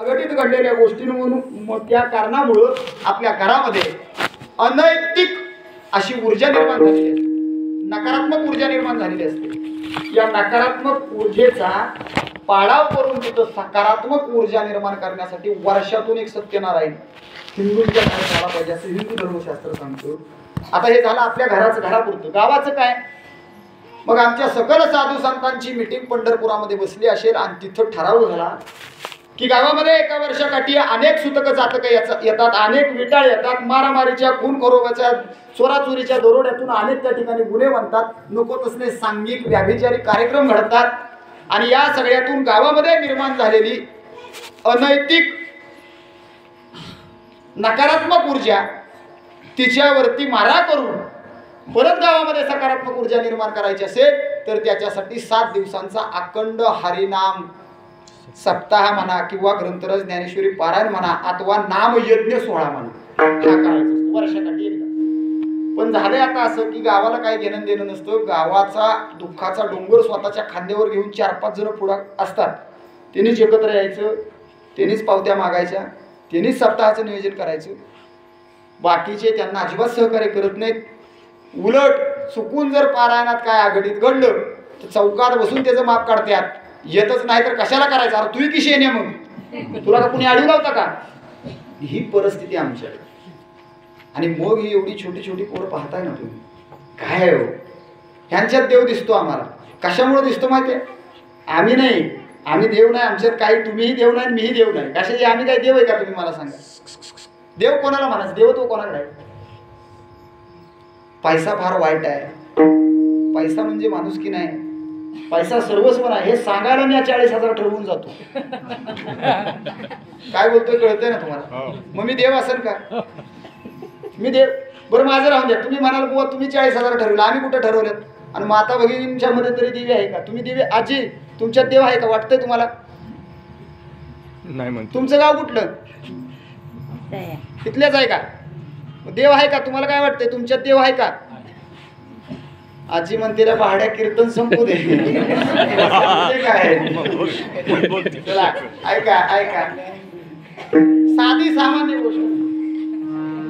अघटित घडलेल्या गोष्टींमधून त्या कारणामुळे आपल्या घरामध्ये अनैतिक अशी ऊर्जा निर्माण झालेली असते, नकारात्मक ऊर्जा निर्माण झालेली असते। या नकारात्मक ऊर्जेचा पाडाव करून तिथं सकारात्मक ऊर्जा निर्माण करण्यासाठी वर्षातून एक सत्यनारायण हिंदूंच्या घरात आला पाहिजे असं हिंदू धर्मशास्त्र सांगतो। आता हे झालं आपल्या घरापुरतं। गावाचं काय? मग आमच्या सकल साधू संतांची मीटिंग पंढरपुरामध्ये बसली असेल आणि तिथं ठराव झाला की गावामध्ये एका वर्षाकाठी अनेक सुतक जातक येतात, अनेक विटाळ येतात, मारामारीच्या खून खरोबाच्या चोराचोरीच्या दरोड्यातून अनेक त्या ठिकाणी गुन्हे बनतात, नको तसले सांघिक व्याभिचारी कार्यक्रम घडतात आणि या सगळ्यातून गावामध्ये निर्माण झालेली अनैतिक नकारात्मक ऊर्जा तिच्यावरती मारा करून परत गावामध्ये सकारात्मक ऊर्जा निर्माण करायची असेल तर त्याच्यासाठी 7 दिवसांचा अखंड हरिनाम सप्ताह म्हणा किंवा ग्रंथराज ज्ञानेश्वरी पारायण म्हणा अथवा नामयज्ञ सोहळा म्हणा हा करायचा वर्षाकाठी एकदा। पण झालंय आता असं की गावाला काही घेणं देणं नसतं। गावाचा दुःखाचा डोंगर स्वतःच्या खांद्यावर घेऊन 4-5 जण पुढे असतात, त्यांनीच एकत्र यायचं, त्यांनीच पावत्या मागायच्या, त्यांनीच सप्ताहाचं नियोजन करायचं। बाकीचे त्यांना अजिबात सहकार्य करत नाहीत। उलट चुकून जर पारायणात काय आघाडीत घडलं तर चौकात बसून त्याचं माप काढतात, येतच नाही तर कशाला करायचं, अरे तू किशी येणे मग तुला का कुणी अडवलं होता का? ही परिस्थिती आमच्याकडे। आणि मग ही एवढी छोटी छोटी पोरं पाहताय ना तुम्ही, काय हो ह्यांच्यात देव दिसतो आम्हाला। कशामुळे दिसतो माहितीये? आम्ही नाही, आम्ही देव नाही, आमच्यात काही तुम्हीही देव नाही मीही देव नाही। कशाचे आम्ही काही देव आहे का तुम्ही मला सांगा? देव कोणाला म्हणायचं? देवत्व कोणाकडे आहे? पैसा फार वाईट आहे, पैसा म्हणजे माणुसकी नाही, पैसा सर्वस्व नाही हे सांगायला मी 40,000 ठरवून जातो। काय बोलतोय कळतंय ना तुम्हाला? मग मी देव असेल का? मी देव? बरं माझं राहून द्या, तुम्ही म्हणाल बुवा तुम्ही 40,000 ठरवलं, आम्ही कुठं ठरवलं? आणि माता भगिनींच्या मध्ये तरी देवी आहे का? तुम्ही देवी आजी तुमच्यात देव आहे का? वाटतंय तुम्हाला? नाही म्हणतो। तुमचं गाव कुठलं? तिथल्याच आहे का? देव आहे का? तुम्हाला काय वाटतंय तुमच्यात देव आहे का? आजी म्हणते रे भाड्या कीर्तन संपू दे काय चला ऐका ऐका, साधी सामान्य गोष्ट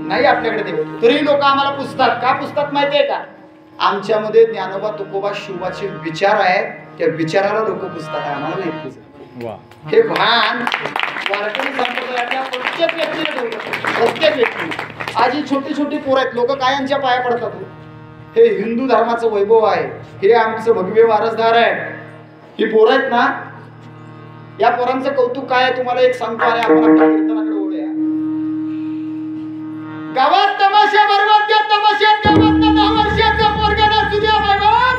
नाही आपल्याकडे देव। तरी लोक आम्हाला पुजतात का? पुजतात माहितीये का? आमच्यामध्ये ज्ञानोबा तुकोबा शिवाचे विचार आहेत, त्या विचाराला लोक पुजतात, आम्हाला नाही पुजत। हे भान वारकरी संप्रदायातल्या प्रत्येक व्यक्तीने ठेवलं, प्रत्येक व्यक्ती। आज ही छोटी छोटी पोरं आहेत, लोक काय यांच्या पाया पडतात? हे हिंदू धर्माचं वैभव आहे, हे आमचं भगवे वारसदार आहे। ही पोरं आहेत ना, या पोरांचं कौतुक काय आहे तुम्हाला एक सांगतो आणि आपण आपल्या कीर्तनाकडे वळूया। गावात तमाशा बरोबर त्या तमाशात गावात 10 वर्षाचं पोरगं नाचू द्या भगवान।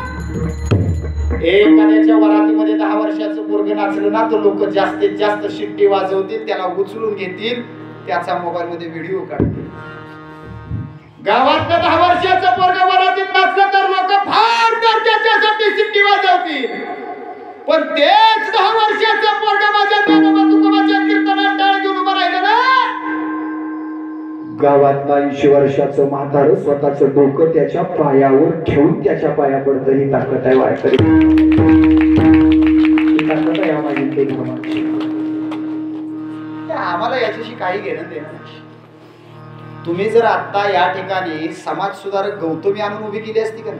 एखाद्याच्या वरातीमध्ये 10 वर्षाचं पोरगं नाचलं ना तर लोक जास्तीत जास्त शिट्टी वाजवतील, त्याला उचलून घेतील, त्याचा मोबाईल मध्ये व्हिडिओ काढतील। गावात 10 वर्षाचं पोरगं वरातीत नाचलं तर लोक फार तर त्याच्यासाठी शिट्टी वाजवतील, पण तेच 10 वर्षाचं पोरगं माझ्या ज्ञानोबा तुकोबाच्या कीर्तनात टाळ घेऊन उभं राहिलं ना, गावात 80 वर्षाचं म्हातारं स्वतःचं डोकं त्याच्या पायावर ठेवून त्याच्या पाया पडतं। ही ताकद आहे वारकरी, ही ताकद आहे आम्हाला धर्माची। आम्हाला याच्याशी काही घेणं देणं नाही। तुम्ही जर आता या ठिकाणी समाज सुधारक गौतमी आणून उभी केली असती का?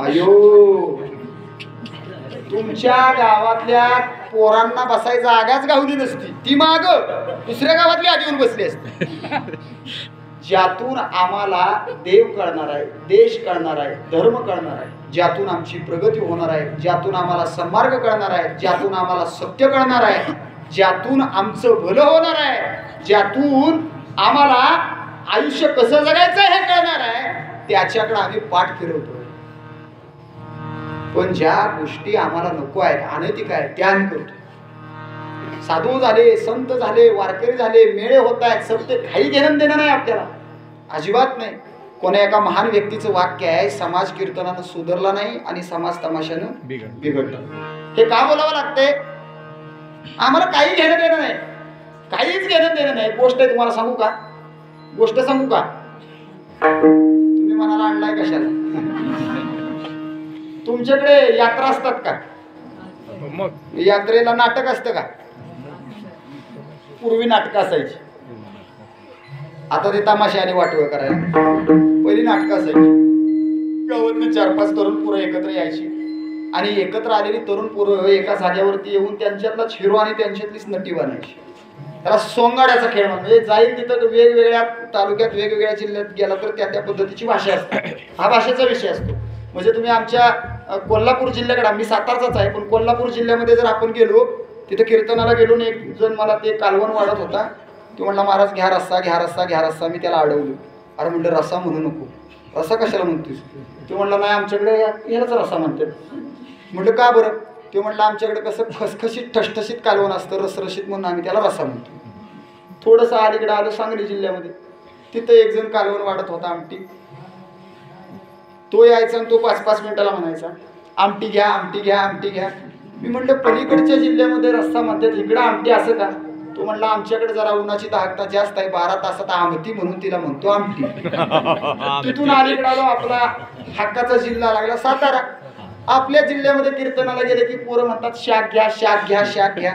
अयो तुमच्या गावातल्या पोरांना बसायची जागाच गावली नसती, ती माग दुसऱ्या गावातली आधी येऊन बसली असती। ज्यातून आम्हाला देव कळणार आहे, देश कळणार आहे, धर्म कळणार आहे, ज्यातून आमची प्रगती होणार आहे, ज्यातून आम्हाला सन्मार्ग कळणार आहे, ज्यातून आम्हाला सत्य कळणार आहे, ज्यातून आमचं भलं होणार आहे, ज्यातून आम्हाला आयुष्य कसं जगायचं हे कळणार आहे, त्याच्याकडे आम्ही पाठ फिरवतो। पण ज्या गोष्टी आम्हाला नको आहेत, अनैतिक आहेत, त्या आम्ही करतो। साधू झाले, संत झाले, वारकरी झाले, मेळे होत आहेत, सत्य काही घेणं देणं नाही आपल्याला, अजिबात नाही। कोणा एका महान व्यक्तीचं वाक्य आहे, समाज कीर्तनानं सुधारला नाही आणि समाज तमाशानं बिघडलं। हे का बोलावं लागतंय? आम्हाला काही घेणं देणं नाही, काहीच घेणं देणं नाही। गोष्ट आहे तुम्हाला सांगू का? गोष्ट सांगू का? तुम्ही मनाला आणलाय कशाला? तुमच्याकडे यात्रा असतात का? मग यात्रेला नाटक असतं का? पूर्वी नाटकं असायची, आता ते तमाशाने वाटवं करायला. पहिली नाटकं असायची, गावातले 4-5 तरुण पोरं एकत्र यायची आणि एकत्र आलेली तरुण पोरं एका जागेवरती येऊन त्यांच्यातलाच हिरो आणि त्यांच्यातलीच नटी बनायची. त्याला सोंगाड्याचा खेळ म्हणजे जाईल तिथं वेगवेगळ्या तालुक्यात वेगवेगळ्या जिल्ह्यात गेला तर त्या पद्धतीची भाषा असते. हा भाषेचा विषय असतो. म्हणजे तुम्ही आमच्या कोल्हापूर जिल्ह्याकडे, मी सातारचाच आहे पण कोल्हापूर जिल्ह्यामध्ये जर आपण गेलो तिथं कीर्तनाला गेलो आणि एक जण मला ते कालवण वाढत होता. तो म्हणला महाराज घ्या रस्सा घ्या रस्सा घ्या रस्सा. मी त्याला अडवलो. अरे म्हटलं रस्सा म्हणू नको, रस्सा कशाला म्हणतोस? तो म्हणला नाही आमच्याकडे यालाच रस्सा म्हणतात. म्हटलं का बरं? ते म्हणलं आमच्याकडे कसं खसखशीत ठसठशीत कालवण असतं रसरशीत म्हणून आम्ही त्याला रस्सा म्हणतो. थोडंसं अलीकडे आलो सांगली जिल्ह्यामध्ये, तिथं एक जण कालवण वाढत होता आमटी. तो यायचा आणि तो 5-5 मिनिटाला म्हणायचा आमटी घ्या आमटी घ्या आमटी घ्या. मी म्हटलं पलीकडच्या जिल्ह्यामध्ये रस्सा म्हणतात, इकडं आमटी असं का? तो म्हणला आमच्याकडे जरा उन्हाची दाहकता जास्त आहे, 12 तासात आमटी म्हणून तिला म्हणतो आमटी. तिथून अलीकडे आलो, आपला हक्काचा जिल्हा लागला सातारा. आपल्या जिल्ह्यामध्ये कीर्तनाला गेले की पोरं म्हणतात शाक घ्या शाक घ्या शाक घ्या.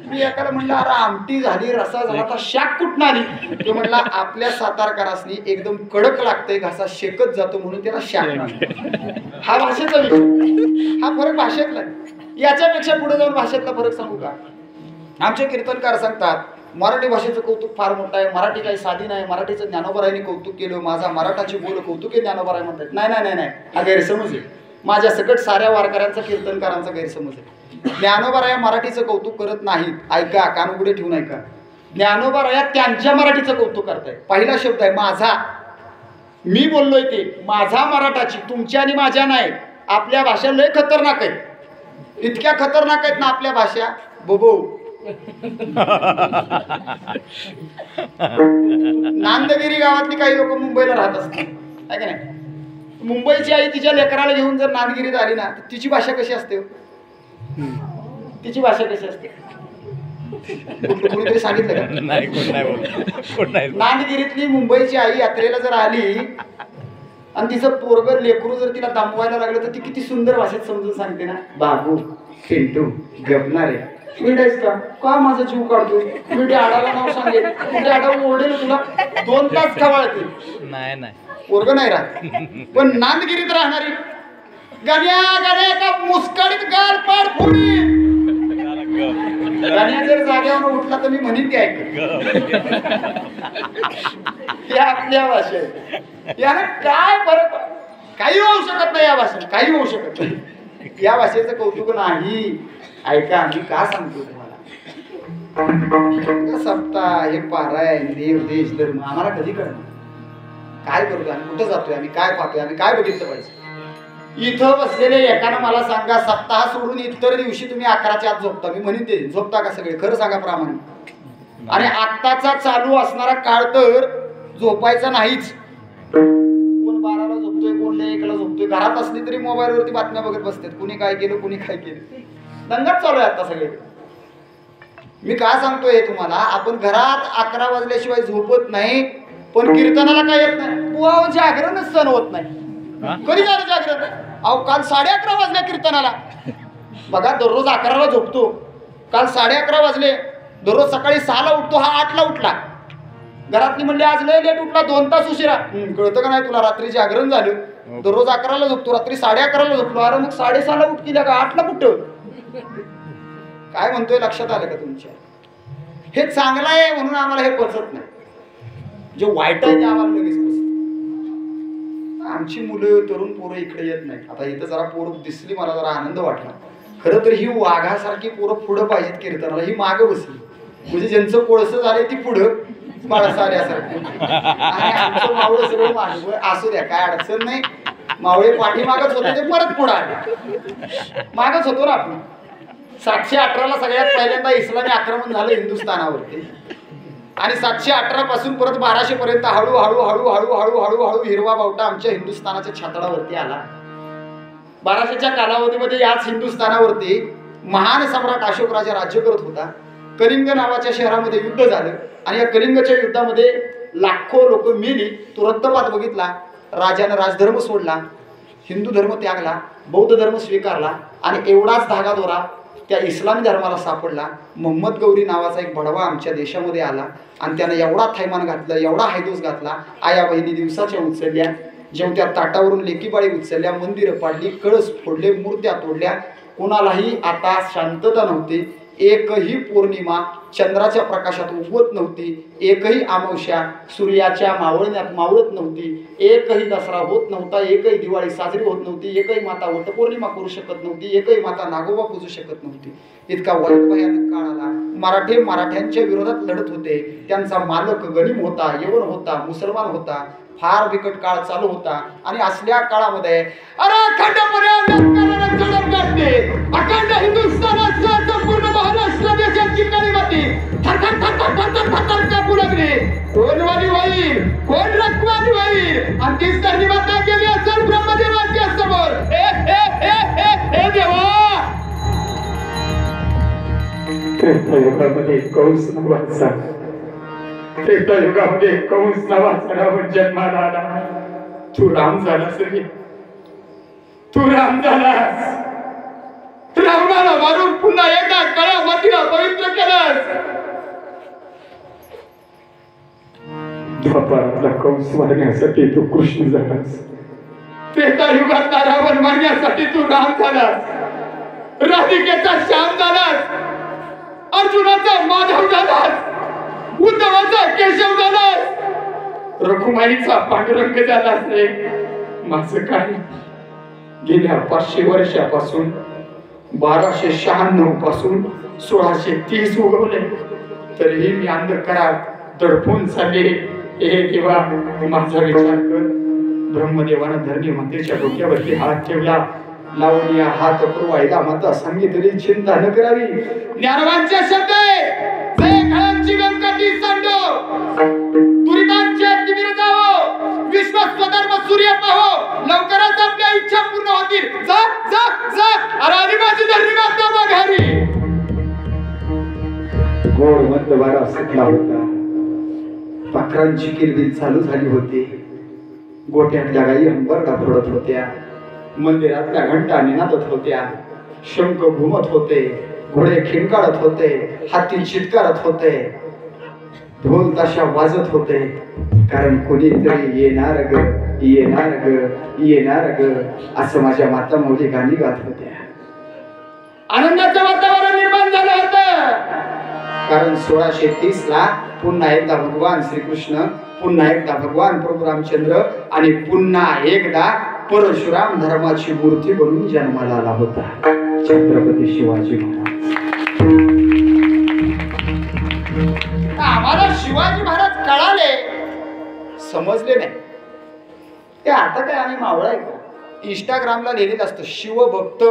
मी एकाला म्हणलं अरे आमटी झाली रसा झाला आता शाक कुठं आली? तो म्हणला आपल्या सातारकरासनी एकदम कडक लागतंय, घासा शेकत जातो म्हणून त्याला शाक. हा भाषेचा विषय, हा फरक भाषेतला आहे. याच्यापेक्षा पुढे जाऊन भाषेतला फरक सांगू का? आमचे कीर्तनकार सांगतात मराठी भाषेचं कौतुक फार मोठं आहे, मराठी काही साधी नाही, मराठीचं ज्ञानोबारायांनी कौतुक केलं, माझा मराठाची बोल कौतुक आहे ज्ञानोबाराय म्हणतात. नाही नाही नाही नाही, हा गैरसमज आहे. माझ्या सकट साऱ्या वारकऱ्यांचा कीर्तनकारांचा गैरसमज आहे. ज्ञानोबाराया मराठीचं कौतुक करत नाहीत. ऐका, कान उघडे ठेवून ऐका. ज्ञानोबाराया त्यांच्या मराठीचं कौतुक करताय. पहिला शब्द आहे माझा. मी बोललोय ते माझा मराठाची, तुमच्या आणि माझ्या नाही. आपल्या भाषा लय खतरनाक आहेत, इतक्या खतरनाक आहेत ना आपल्या भाषा. बोबो नांदगिरी गावातली काही लोक मुंबईला राहत असतात, आहे का नाही? मुंबईची आई तिच्या लेकराला घेऊन जर नांदगिरीत आली ना तर तिची भाषा कशी असते? तिची भाषा कशी असते? कोणीतरी सांगितलं का? नांदगिरीतली मुंबईची आई यात्रेला जर आली आणि तिचं पोरग लेकरू जर तिला दमवायला लागलं तर ती किती सुंदर भाषेत समजून सांगते ना. बाबू पिंटू गपणारे मिठाईस का माझा जीव काढतोय? मिठी आडाला नाव सांगेल, मिठी आडाला ओरडेल तुला 2 तास खवळते. नाही नाही पोरग नाही राहत. पण नांदगिरीत राहणारी गाण्या गाण्या का मुस्कडीत गाल पाड फोडी. गाण्या जर जाग्यावर उठला तर मी म्हणेन ते ऐक. या आपल्या भाषेत यानं काय फरक? काही होऊ शकत नाही या भाषेत, काही होऊ शकत नाही. या भाषेचं कौतुक नाही. ऐका मी का सांगतो तुम्हाला, सप्ताह हे पारायण देव देश धर्म आम्हाला कधी कळणार? काय करतो आम्ही, कुठं जातोय आम्ही, काय पाहतोय आम्ही, काय बघितलं पाहिजे? इथं बसलेले एकानं मला सांगा सप्ताह सोडून इतर दिवशी तुम्ही 11च्या आत झोपता? मी म्हणेन ते झोपता का सगळे? खरं सांगा प्रामाणिक. आणि आत्ताचा चालू असणारा काळ तर झोपायचा नाहीच. कोण 12ला झोपतोय, कोण 1ला झोपतोय. घरात असली तरी मोबाईलवरती बातम्या बघत बसतात, कुणी काय केलं कुणी काय केलं. दंगाच चालू आहे आता सगळे. मी काय सांगतोय हे तुम्हाला, आपण घरात 11 वाजल्याशिवाय झोपत नाही, पण कीर्तनाला काय येत नाही. जागरणच सण होत नाही. कधी झालं जागरण? अहो काल 11:30 वाजल्या कीर्तनाला. बघा दररोज 11ला झोपतो, काल 11:30 वाजले. दररोज सकाळी 6ला उठतो, हा 8ला उठला. घरातली म्हणले आज लय लेट उठला, 2 तास उशिरा. कळतं का नाही तुला? रात्री जागरण झालं. दररोज 11ला झोपतो, रात्री 11:30ला झोपलो. अरे मग 6:30ला उठ केल्या का? 8ला कुठं? काय म्हणतोय लक्षात आलं का तुमच्या? हे चांगलं आहे म्हणून आम्हाला हे पचत नाही, जे वाईट आहे ते आम्हाला लगेच पचत. आमची मुलं तरुण पोरं इकडे येत नाही. आता इथं जरा पोरं दिसली, मला जरा आनंद वाटला. खरं तर ही वाघासारखी पोरं पुढं पाहिजेत कीर्तनाला, ही मागं बसली. म्हणजे ज्यांचं कोळसं झालंय ती पुढं बाळासाऱ्यासारखं, आणि आमचं मावळं सगळं मागं. असू द्या, काय अडचण नाही. मावळे पाठीमागच होते ते परत पुढं आले. मागच होतो ना आपण. 718ला सगळ्यात पहिल्यांदा इस्लामी आक्रमण झालं हिंदुस्थानावरती, आणि 718 पासून परत 1200 पर्यंत हळूहळू हळूहळू हळूहळू हळू हिरवा बावटा आमच्या हिंदुस्थानाच्या छातडावरती आला. 1200च्या कालावधीमध्ये याच हिंदुस्थानावरती महान सम्राट अशोक राजा राज्य करत होता. कलिंग नावाच्या शहरामध्ये युद्ध झालं, आणि या कलिंगच्या युद्धामध्ये लाखो लोक मेली. तो रक्तपात बघितला. राजानं राजधर्म सोडला, हिंदू धर्म त्यागला, बौद्ध धर्म स्वीकारला, आणि एवढाच धागा दोरा त्या इस्लामी धर्माला सापडला. मोहम्मद गौरी नावाचा एक भडवा आमच्या देशामध्ये आला आणि त्यानं एवढा थैमान घातलं, एवढा हैदोस घातला. आया बहिणी दिवसाच्या उचलल्या, जेवत्या ताटावरून लेकीबाळी उचलल्या, मंदिरं पाडली, कळस फोडले, मूर्त्या तोडल्या. कोणालाही आता शांतता नव्हती. एकही पौर्णिमा चंद्राच्या प्रकाशात उगवत नव्हती. एकही अमावस्या सूर्याच्या मावळण्यात मावळत नव्हती. एकही दसरा होत नव्हता. एकही दिवाळी साजरी होत नव्हती. एकही माता वटपौर्णिमा करू शकत नव्हती. एकही माता नागोबा पूजू शकत नव्हती. इतका वाईट भयानक काळ आला. मराठ्यांच्या विरोधात लढत होते. त्यांचा मालक गनिम होता, यवन होता, मुसलमान होता. फार बिकट काळ चालू होता आणि असल्या काळामध्ये अखंड हिंदुस्थानाचा संपूर्ण महाराष्ट्र देशाची काळीबाती थरथर थरथर थरथर थरथर कापू लागली. कोण वाली होईल, कोण रखवाली होईल आणि तीच त्यांनी माता केली असेल ब्रह्मदेवाच्या समोर. हे देवा, त्रेतायुगामध्ये कंस नावाचा त्रेतायुगामध्ये कंस नावाचा रावण जन्माला आला. तू राम झालास रे, तू राम झालास. रावणाला मारून पुन्हा एकदा काळ्या मातीला पवित्र केलास. द्वापारातला कंस मारण्यासाठी तू कृष्ण झालास. त्रेतायुगातला रावण मारण्यासाठी तू राम झालास. राधिकेचा श्याम झालास. अर्जुनाचा माधव झालास. उद्धवाचा केशव झालास. रखुमाईचा पांडुरंग झालास रे. माझं काय गेल्या 500 वर्षापासून 1296 पासून 1630 उगवले तरीही मी अंधकारात दडपून चालले. हे देवा, माझा विचार कर. ब्रह्मदेवानं धरणी मातेच्या डोक्यावरती हात ठेवला. लावणी हात पुरवायला माता सांगितली चिंता न करावी. ज्ञानवांचे शब्द काळांची व्यंकटी सांडो, दुरितांचे तिमिर जावो, विश्व स्वधर्म सूर्य पाहो, लवकरच आपल्या इच्छा पूर्ण होतील. जा जा जा, अरे माझी धरणी माता माघारी. गोड मंद वारा सुटला होता. पाखरांची किलबिल चालू झाली होती. गोठ्यातल्या गायी अंबरडा फोडत होत्या. मंदिरातल्या घंटा निनादत होत्या. शंख घुमत होते. घोडे खिंकाळत होते. हाती चित्कारत होते. ढोल ताशा वाजत होते. कारण कोणीतरी येणार ग, येणार ग, येणार ग असं माझ्या माता मौली गाणी गात होत्या. आनंदाचं वातावरण निर्माण झालं होतं. कारण 1630 ला पुन्हा एकदा भगवान श्रीकृष्ण, पुन्हा एकदा भगवान प्रभू रामचंद्र आणि पुन्हा एकदा परशुराम धर्माची मूर्ती बनून जन्माला आला होता छत्रपती शिवाजी महाराज. आम्हाला शिवाजी महाराज कळाले, समजले नाही. ते आता काय आम्ही मावळा आहे का? इंस्टाग्रामला लिहिलेलं असतं शिवभक्त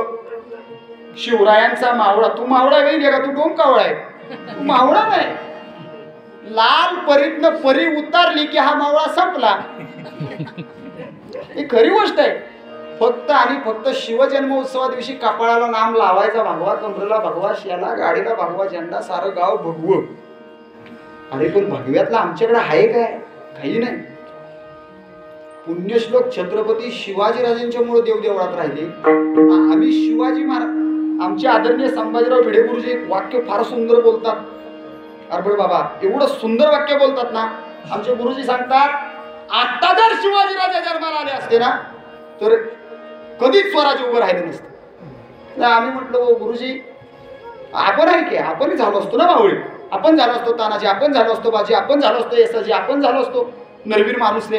शिवरायांचा मावळा. तू मावळा वेगळी का? तू डोंकावळा आहे. तू मावळा नाही. लाल परीतनं परी उतारली की हा मावळा संपला. ही खरी गोष्ट आहे. फक्त आणि फक्त शिवजन्मोत्सवा दिवशी कपाळाला नाम लावायचा भगवा, कमरेला भगवा, शेला गाडीला भगवा झेंडा, सारं गाव भगवं. अरे पण भगव्यातला आमच्याकडे आहे काय? काही नाही. पुण्यश्लोक छत्रपती शिवाजीराजांच्या मुळे देवदेवळात राहिले. आम्ही शिवाजी महाराज, आमचे आदरणीय संभाजीराव भिडे गुरुजी वाक्य फार सुंदर बोलतात. अरे बाबा, एवढं सुंदर वाक्य बोलतात ना. आमचे गुरुजी सांगतात, आता जर शिवाजीराजा जन्माला आले असते ना तर कधीच स्वराज्य उभं राहिलं नसतं. आम्ही म्हटलं गुरुजी आपण आहे की आपण झालो असतो ना मावळी, आपण झालो असतो तानाजी, आपण झालो असतो बाजी, आपण झालो असतो येसाजी, आपण झालो असतो नरवीर माणूस रे,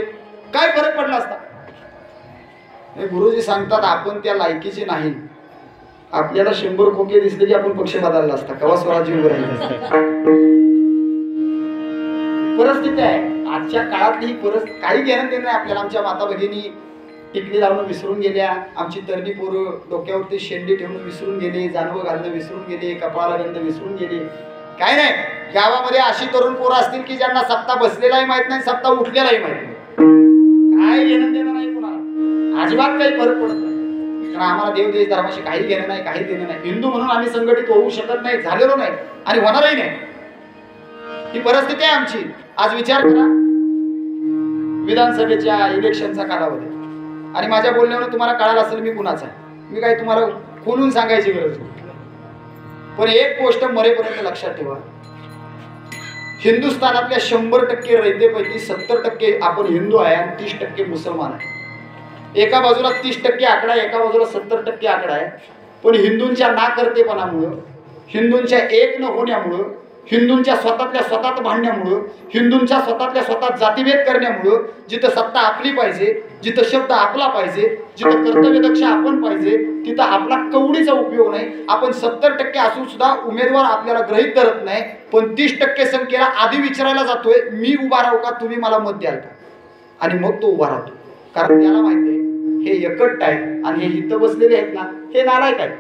काय फरक पडला असता? हे गुरुजी सांगतात आपण त्या लायकीचे नाही. आपल्याला 100 खोके दिसले की आपण पक्ष बदलला असता, केव्हा स्वराज्य उभं राहिलं असतं. परिस्थिती आहे आजच्या काळातली ही परिस्थिती. काही घेणं देणं नाही आपल्याला. आमच्या माता भगिनी टिकली लावणं विसरून गेल्या. आमची तरणी पोरं डोक्यावरती शेंडी ठेवणं विसरून गेले. जानवं घालणं विसरून गेले. कपाळाला गंध विसरून गेले. काय नाही, गावामध्ये अशी तरुण पोरं असतील की ज्यांना सत्ता बसलेलाही माहित नाही, सत्ता उठलेलाही माहित नाही. काय घेणं देणं नाही कुणाला, अजिबात काही फरक पडत नाही. कारण आम्हाला देव देश धर्माशी काही घेणं नाही, काही देणं नाही. हिंदू म्हणून आम्ही संघटित होऊ शकत नाही, झालेलो नाही आणि होणारही नाही. ही परिस्थिती आहे आमची. आज विचार करा, विधानसभेच्या इलेक्शनचा कालावधी आणि माझ्या बोलण्यावरून तुम्हाला कळालं असेल मी कुणाचा आहे. मी काही तुम्हाला खोलून सांगायची गरज नाही. पण एक गोष्ट मरेपर्यंत लक्षात ठेवा, हिंदुस्थानातल्या 100% रयतेपैकी 70% आपण हिंदू आहे आणि 30% मुसलमान आहे. एका बाजूला 30% आकडा, एका बाजूला 70% आकडा आहे. पण हिंदूंच्या नाकर्तेपणामुळं, हिंदूंच्या एक न होण्यामुळं, हिंदूंच्या स्वतःतल्या स्वतःत भांडण्यामुळं, हिंदूंच्या स्वतःतल्या स्वतः जातीभेद करण्यामुळं, जिथं सत्ता आपली पाहिजे, जिथं शब्द आपला पाहिजे, जिथं कर्तव्यदक्ष आपण पाहिजे, तिथं आपला कवडीचा उपयोग नाही. आपण 70% असून सुद्धा उमेदवार आपल्याला गृहीत धरत नाही. पण 30% संख्येला आधी विचारायला जातोय, मी उभा राहू का, तुम्ही मला मत द्याल का? आणि मग तो उभा राहतो. कारण त्याला माहिती आहे हे एकट आहे आणि हे इथं बसलेले आहेत ना, हे नालायक आहेत.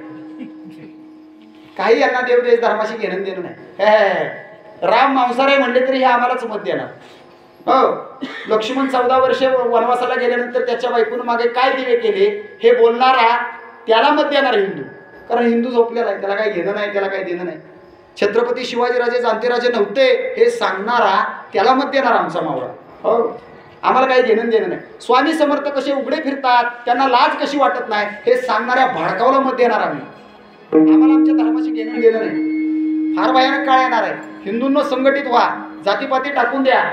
काही यांना देवदेश धर्माशी घेणं देणं नाही. राम मांसाहारी म्हणले तरी हे आम्हालाच मत देणार. हो, लक्ष्मण 14 वर्षे वनवासाला गेल्यानंतर त्याच्या बायकोनं मागे काय दिवे केले हे बोलणारा त्याला मत देणार हिंदू. कारण हिंदू झोपलेला आहे, त्याला काही घेणं नाही, त्याला काही देणं नाही. छत्रपती शिवाजीराजे जांतेराजे नव्हते हे सांगणारा त्याला मत देणार आमचा मावळा. हो, आम्हाला काही घेणं देणं नाही. स्वामी समर्थ कसे उघडे फिरतात, त्यांना लाज कशी वाटत नाही हे सांगणाऱ्या भडकावला मत देणार आम्ही. आम्हाला आमच्या धर्माशी घेणं देणं नाही. फार भयानक काळ येणार आहे. हिंदूंनो संघटित व्हा, जातीपाती टाकून द्या.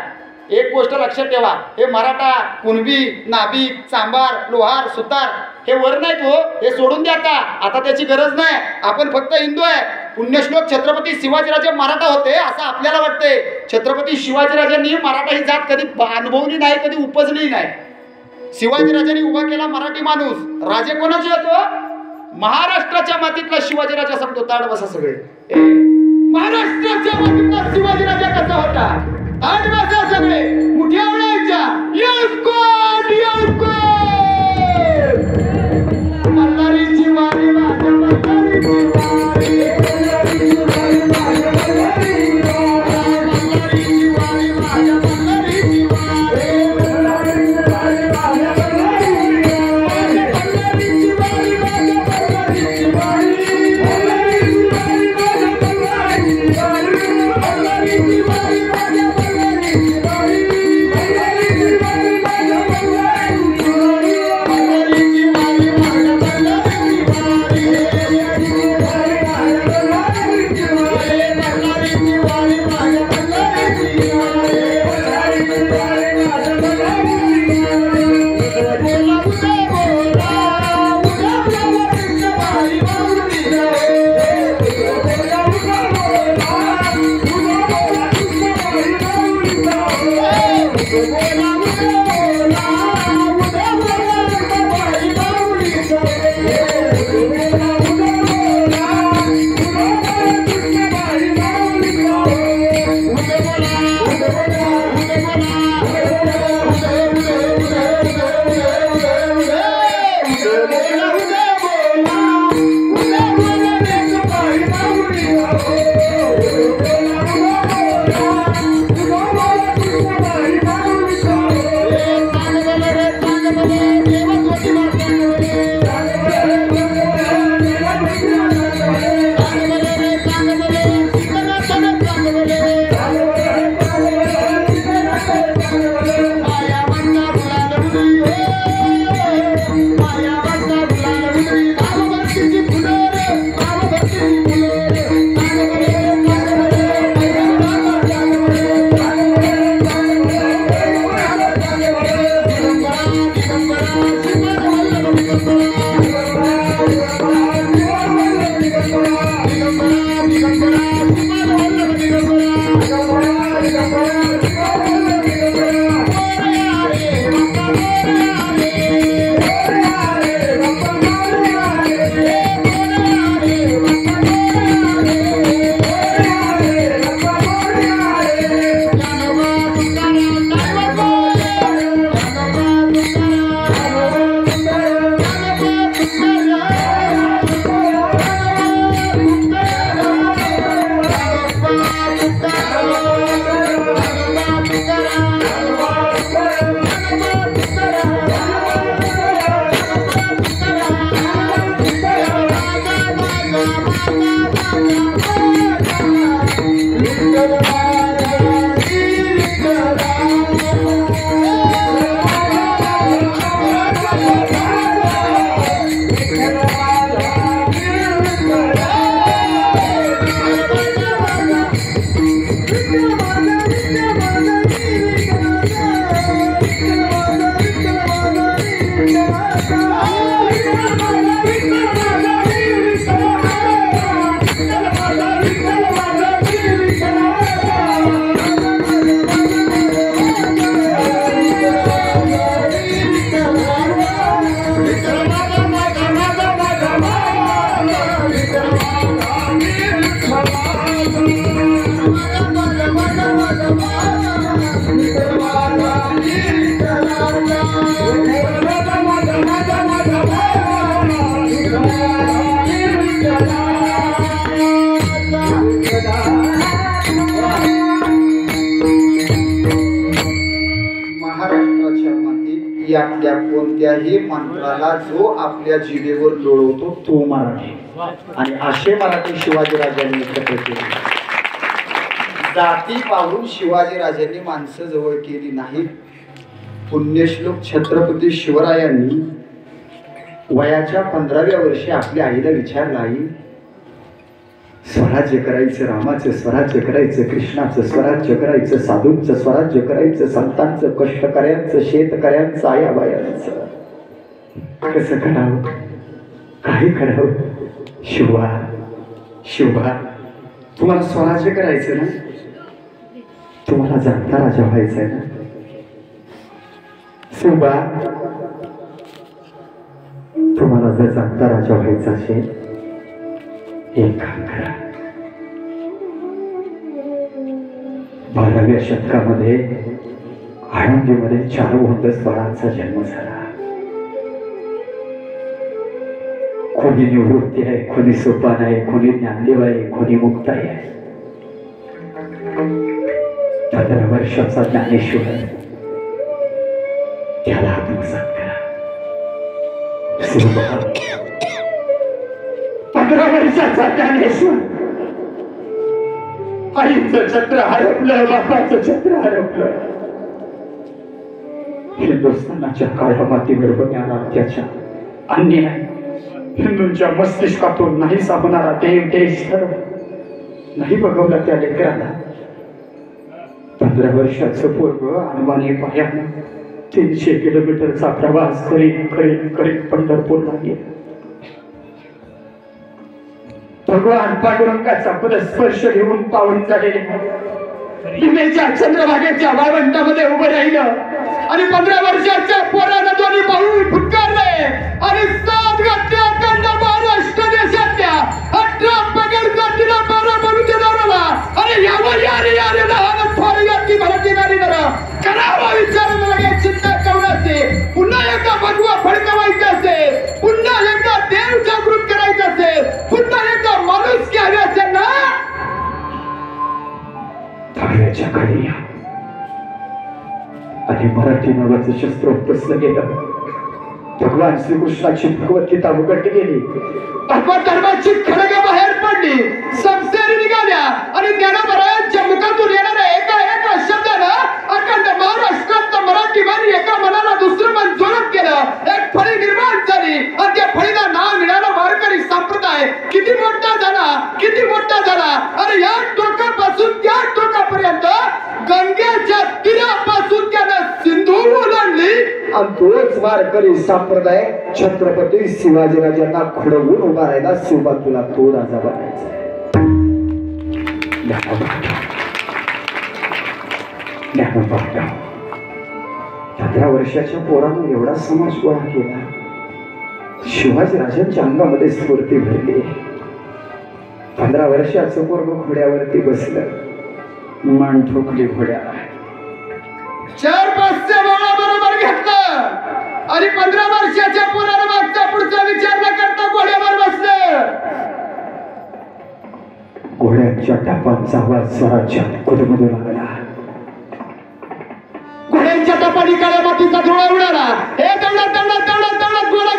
एक गोष्ट लक्षात ठेवा, हे मराठा, कुणबी, नाभिक, चांभार, लोहार, सुतार हे वर नाहीत हो, हे सोडून द्या. आता त्याची गरज नाही. आपण फक्त हिंदू आहे. पुण्यश्लोक छत्रपती शिवाजीराजे मराठा होते असं आपल्याला वाटतंय. छत्रपती शिवाजीराजांनी मराठा ही जात कधी अनुभवली नाही, कधी उपजली नाही. शिवाजीराजांनी उभा केला मराठी माणूस. राजे कोणाचे होतो? महाराष्ट्राच्या मातीतला शिवाजीराजा सांगतो. ताड बसा सगळे. महाराष्ट्राच्या मातीतला शिवाजीराजा कसा होता? ताड बसा सगळे. मुठ्या उडायच्या. मल्हारीची वारी माझ्या मल्हारीची वारी. यातल्या कोणत्याही मंत्राला जो आपल्या जिभेवर लोळवतो तो मराठी. आणि असे मराठी शिवाजीराजांनी एकत्र केले. जाती पाहून शिवाजीराजांनी माणसं जवळ केली नाहीत. पुण्यश्लोक छत्रपती शिवरायांनी वयाच्या 15व्या वर्षी आपल्या आईला विचारलं, आई स्वराज्य करायचं, रामाचं स्वराज्य करायचं, कृष्णाचं स्वराज्य करायचं, साधूंचं स्वराज्य करायचं, संतांचं, कष्टकऱ्यांचं, शेतकऱ्यांचं, आयाबायांचं, कसं करावं, काय करावं? शिवा शिवा तुम्हाला स्वराज्य करायचं ना, तुम्हाला जाणता राजा व्हायचंय ना. शिवा तुम्हाला जर जाणता राजा व्हायचा असेल, एक काम करा. 12व्या शतकामध्ये आळंदीमध्ये 4 वंदस बाळांचा जन्म झाला. कोणी निवृत्ती आहे, कोणी सोपान आहे, कोणी ज्ञानदेव आहे, कोणी मुक्ताई आहे. 15 वर्षाचा ज्ञानेश्वर आहे, त्याला आत्मसात करा. 15 वर्षाचा ज्ञानेश्वर, आईचं छत्र हरपलं, बापाचं छत्र हरपलं. हिंदुस्थानाच्या काळ्या मातीवर होणारा त्याच्या अन्याय, हिंदूंच्या मस्तिष्कातून नाही सापणारा देव देश धर्म नाही बघवला त्या लेकराला. 15 वर्षाचं पोरग अनवाणी पायाने 300 किलोमीटरचा प्रवास करीत पंढरपूरला गेला. भगवान पांडुरंगाचा पदस्पर्श घेऊन पावन झालेले भीमेच्या चंद्रभागेच्या वाळवंटामध्ये उभं राहिलं आणि 15 वर्षाच्या पोरानं दोन्ही भाऊ फुटकारले आणि 7 घातल्या अखंड महाराष्ट्र देशातल्या 18 पगड जातीला 12 मनुष्य दाराला आणि यावर यारे यारे लहान थोर याची मराठी नारी करावा विचार मला चिंता कवनाचे. पुन्हा एकदा भगवा फडकवायचा असेल, पुन्हा एकदा देव जागृत करायचा असेल, पुन्हा एकदा माणूस घ्यावे असेल ना, धाड्याच्या खाली या. आणि मराठी नावाचं शस्त्र उपसलं गेलं. भगवान श्रीकृष्णाची भगवद्गीता उघडली गेली. धर्माची खडगं बाहेर पडली, संसेरी निघाल्या आणि ज्ञानोबरायांच्या मुखातून येणाऱ्या एका शब्दानं अखंड महाराष्ट्रात मराठी वाणी एका मनाला दुसरं मन जोडत केलं. एक फळी निर्माण झाली आणि त्या फळीला नाव मिळालं वारकरी संप्रदाय. किती मोठा झाला, किती मोठा झाला. आणि या टोकापासून त्या टोकापर्यंत गंगेच्या तीरापासून त्यानं सिंधू ओलांडली आणि तोच वारकरी संप्रदाय छत्रपती शिवाजीराजांना खडवून उभा राहिला. शिवा तुला तो राजा बनायचा. 15 वर्षाच्या पोरानं एवढा समाज गोळा केला. शिवाजीराजांच्या अंगामध्ये स्फूर्ती भरली. 15 वर्षाचं पोरग घोड्यावरती बसलं, मान ठोकली घोड्याला, 4-5 बोळा बरोबर घेतलं आणि 15 वर्षाच्या पोरानं मागचा पुढचा विचार न करता घोड्यावर बसलं. घोड्याच्या टापांचा आवाज स्वराज्यात कुदमधू लागला. घोड्यांच्या टापांनी काळ्या मातीचा धुळा उडाला. हे दौडत घोडा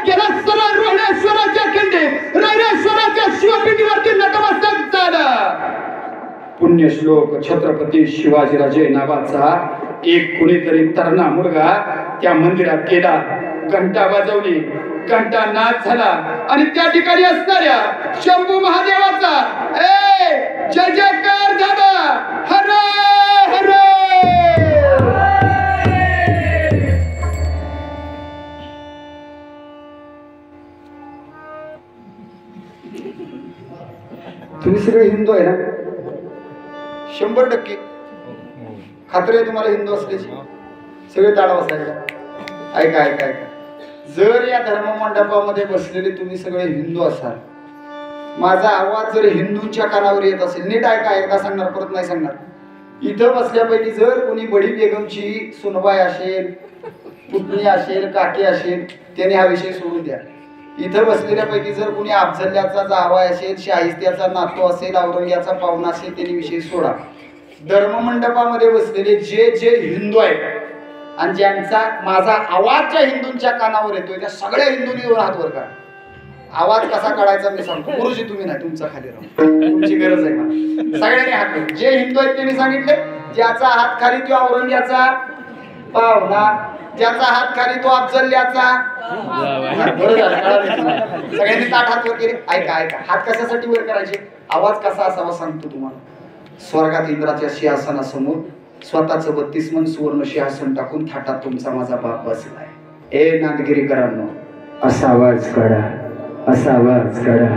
गेला सरळ रोहणेश्वराच्या खिंडी रैनेश्वराच्या शिवपिंडीवरती नतमस्तक झालं. पुण्यश्लोक छत्रपती शिवाजीराजे नावाचा एक कुणीतरी तरुणा मुलगा त्या मंदिरात गेला. घंटा वाजवली, घंटा नाच झाला आणि त्या ठिकाणी असणाऱ्या शंभू महादेवाचा जय जयकार झाला. हर हर. तुम्ही सगळे हिंदू आहे ना? 100% खात्री आहे तुम्हाला हिंदू असल्याची. सगळे ताडा बसायला. ऐका ऐका ऐका. जर या धर्ममंडपामध्ये बसलेले तुम्ही सगळे हिंदू असाल, माझा आवाज जर हिंदूंच्या कानावर येत असेल, नीट ऐका, एकदा सांगणार परत नाही सांगणार. इथं बसल्यापैकी जर कोणी बडी बेगमची सुनबाई असेल, पुतणी असेल, काकी असेल, त्याने हा विषय सोडून द्या. इथं बसलेल्यापैकी जर कोणी अफजल्याचा जावाय असेल, शाहिस्त्याचा नातू असेल, औरंग्याचा पाहुणा असेल, त्यांनी विषय सोडा. धर्ममंडपामध्ये बसलेले जे जे हिंदू आहेत, आणि ज्यांचा माझा आवाज ज्या हिंदूंच्या कानावर येतोय त्या सगळ्या हिंदूंनी दोन हात वर करा. आवाज कसा काढायचा मी सांगतो. गुरुजी तुम्ही नाही, तुमचा खाली राहू, तुमची गरज आहे मला. सगळ्यांनी हात वर. जे हिंदू आहेत त्यांनी सांगितले ज्याचा हात खाली तो औरंग्याचा पावला, ज्याचा हात खाली तो अफजल्याचा. बरं झालं, कळालं. सगळ्यांनी ताट हात वर केले. ऐका ऐका, हात कशासाठी वर करायचे, आवाज कसा असावा सांगतो तुम्हाला. स्वर्गात इंद्राच्या सिंहासनासमोर स्वतःचं 32 मन सुवर्ण सिंहासन टाकून थाटात तुमचा माझा बाप बसलाय. ए नांदगिरीकरांनो, असा आवाज काढा, असा आवाज काढा.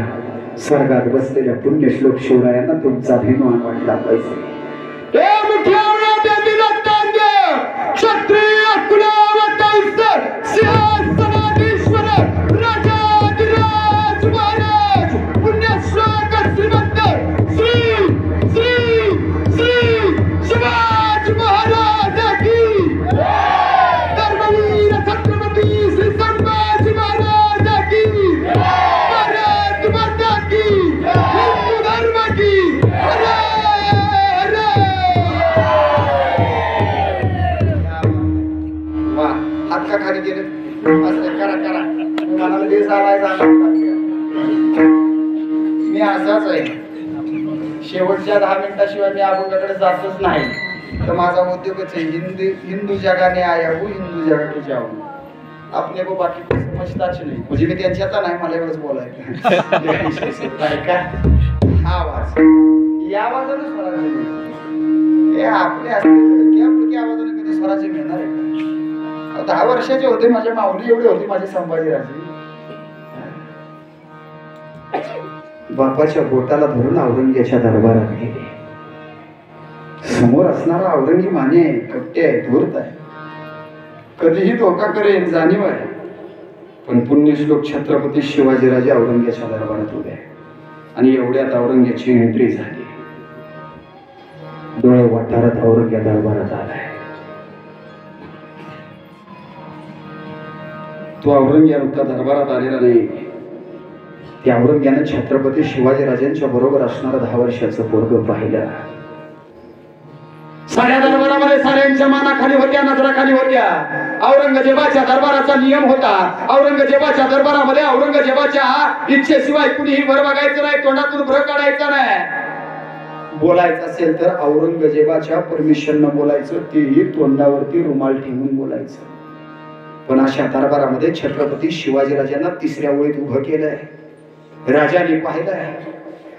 स्वर्गात बसलेल्या पुण्यश्लोक शिवरायांना तुमचा अभिमान वाटला पाहिजे. क्षत्रिय कुलावतांतर सिंहासनाधीश्वर राजाधिराज महाराज पुण्यश्लोक श्रीमंत श्री श्री श्री शिवाजी महाराज की धर्मवीर छत्रपती श्री संभाजी महाराज की भारत माता की हिंदू धर्म की. हात का खाली गेले करा करा. मला देश आलाय मी असाच आहे. शेवटच्या 10 मिनिटाशिवाय मी अभंगाकडे जातच नाही. तर माझा उद्योगच आहे हिंदू जगाने आया हो हिंदू जगाकडे जाऊ. आपले को बाकी कोई समजताच नाही. म्हणजे मी त्यांच्यात नाही, मला एवढंच बोलायचं. का हा आवाज या आवाजाने स्वराज्य मिळतं. हे आपले असते आवाजाने कधी स्वराज्य मिळणार आहे. 10 वर्षाचे होते, माझ्या माऊली एवढे होते माझे संभाजीराजे. बापाच्या बोटाला धरून औरंग्याच्या दरबारात गेले. समोर असणारा औरंगी माने आहे, कट्टे आहे, धूर्त आहे, कधीही धोका करेल जाणीव आहे. पण पुण्यश्लोक छत्रपती शिवाजीराजे औरंग्याच्या दरबारात उभे आहे. आणि एवढ्यात औरंग्याची एंट्री झाली. डोळे वाटारत औरंग्या दरबारात आलाय. तो औरंग्या नुकता दरबारात आलेला नाही. त्या औरंग्यानं छत्रपती शिवाजीराजांच्या बरोबर असणारा 10 वर्षाचं पोरग पाहिलं. साऱ्या दरबारामध्ये साऱ्यांच्या मानाखाली होत्या, नजराखाली होत्या. औरंगजेबाच्या दरबाराचा नियम होता. औरंगजेबाच्या दरबारामध्ये औरंगजेबाच्या इच्छेशिवाय कुणीही भर बघायचं नाही, तोंडातून भर काढायचा नाही. बोलायचं असेल तर औरंगजेबाच्या परमिशननं बोलायचं, तेही तोंडावरती रुमाल ठेवून बोलायचं. पण अशा दरबारामध्ये छत्रपती शिवाजीराजांना 3ऱ्या ओळीत उभं केलंय. राजाने पाहिलंय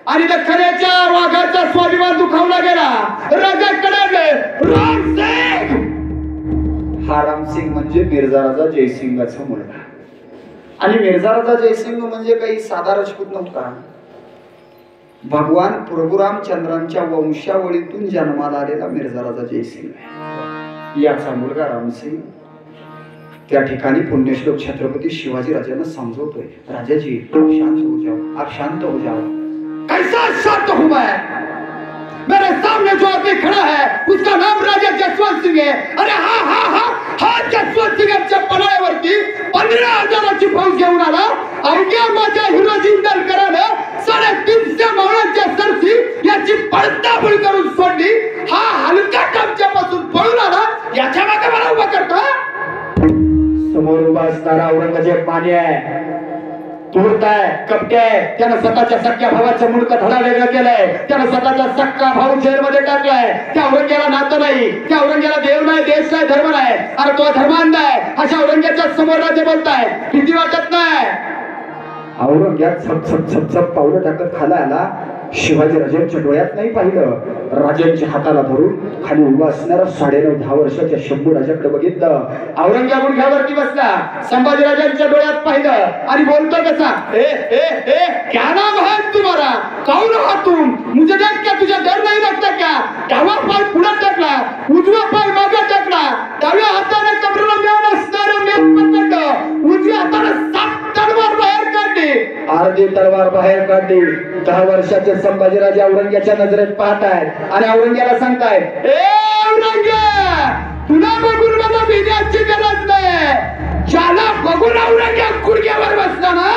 आणि दख्खनाच्या वाघाचा स्वाभिमान दुखावला गेला. राजाकडे रामसिंग, हा रामसिंग म्हणजे मिर्झा राजा जयसिंगाचा मुलगा. आणि मिर्झा राजा जयसिंग म्हणजे काही साधा राजपूत नव्हता. भगवान प्रभू रामचंद्रांच्या वंशावळीतून जन्माला आलेला मिर्झा राजा जयसिंग आहे. याचा मुलगा रामसिंग त्या ठिकाणी पुण्यश्लोक छत्रपती शिवाजीराजांना समजवतोय, राजाजी आप शांत हो जाओ, आप शांत हो जाओ. कैसा शांत हूं मैं? मेरे सामने जो आदमी खड़ा है उसका नाम राजा जसवंत सिंह है. अरे हा हा हा हा जसवंत सिंहाच्या पणावरती 15,000ची फौज घेऊन आला. अवघ्या माझ्या हिरोजी दलकरानं 350 मावळ्यांच्या सरसी याची पळताबुळ करून सोडली. हा हलका टपच्यापासून पळून आला. याच्या मागे मला उभा करता. समोर उभा असणारा औरंगजेब माने आहे, धूर्त आहे, कपटे आहे. त्यानं स्वतःच्या सख्या भावाचं मुंडकं धडा वेगळं केलंय. त्यानं स्वतःचा सक्का भाऊ जेलमध्ये टाकलाय. त्या औरंग्याला नातं नाही, त्या औरंग्याला देव नाही, देश नाही, धर्म नाही. अरे तो धर्मांध आहे. अशा औरंग्याच्या समोर राजे बोलताय, भीती वाटत नाही. औरंग्यात छप छप छप छप पावलं टाकत खाला आला. शिवाजीराजांच्या डोळ्यात नाही पाहिलं, राजांच्या हाताला धरून खाली उभा असणारा 9.5-10 वर्षाच्या शंभू राजाकडे बघितलं. औरंग्या गुडघ्यावरती बसला, संभाजीराजांच्या डोळ्यात पाहिलं आणि बोलतो कसा, ए ए ए क्या नाम है तुम्हारा, कौन हो तुम, मुझे देख क्या तुझे डर नहीं लगता क्या? डावा पाय पुढे टाकला, उजवा पाय मागे टाकला, डाव्या हाताने कमरेला म्यान असणारं मेन पकडलं, उजव्या हाताने 7 तलवार बाहेर काढली. अर्धी तलवार बाहेर काढली. 10 वर्षाचे संभाजीराजे औरंग्याच्या नजरेत पाहत आहेत आणि औरंग्याला सांगतायत, ए औरंग्या, तुला बघून मला भिण्याची गरज नाही. ज्याला बघून औरंग्या गुडघ्यावर बसला ना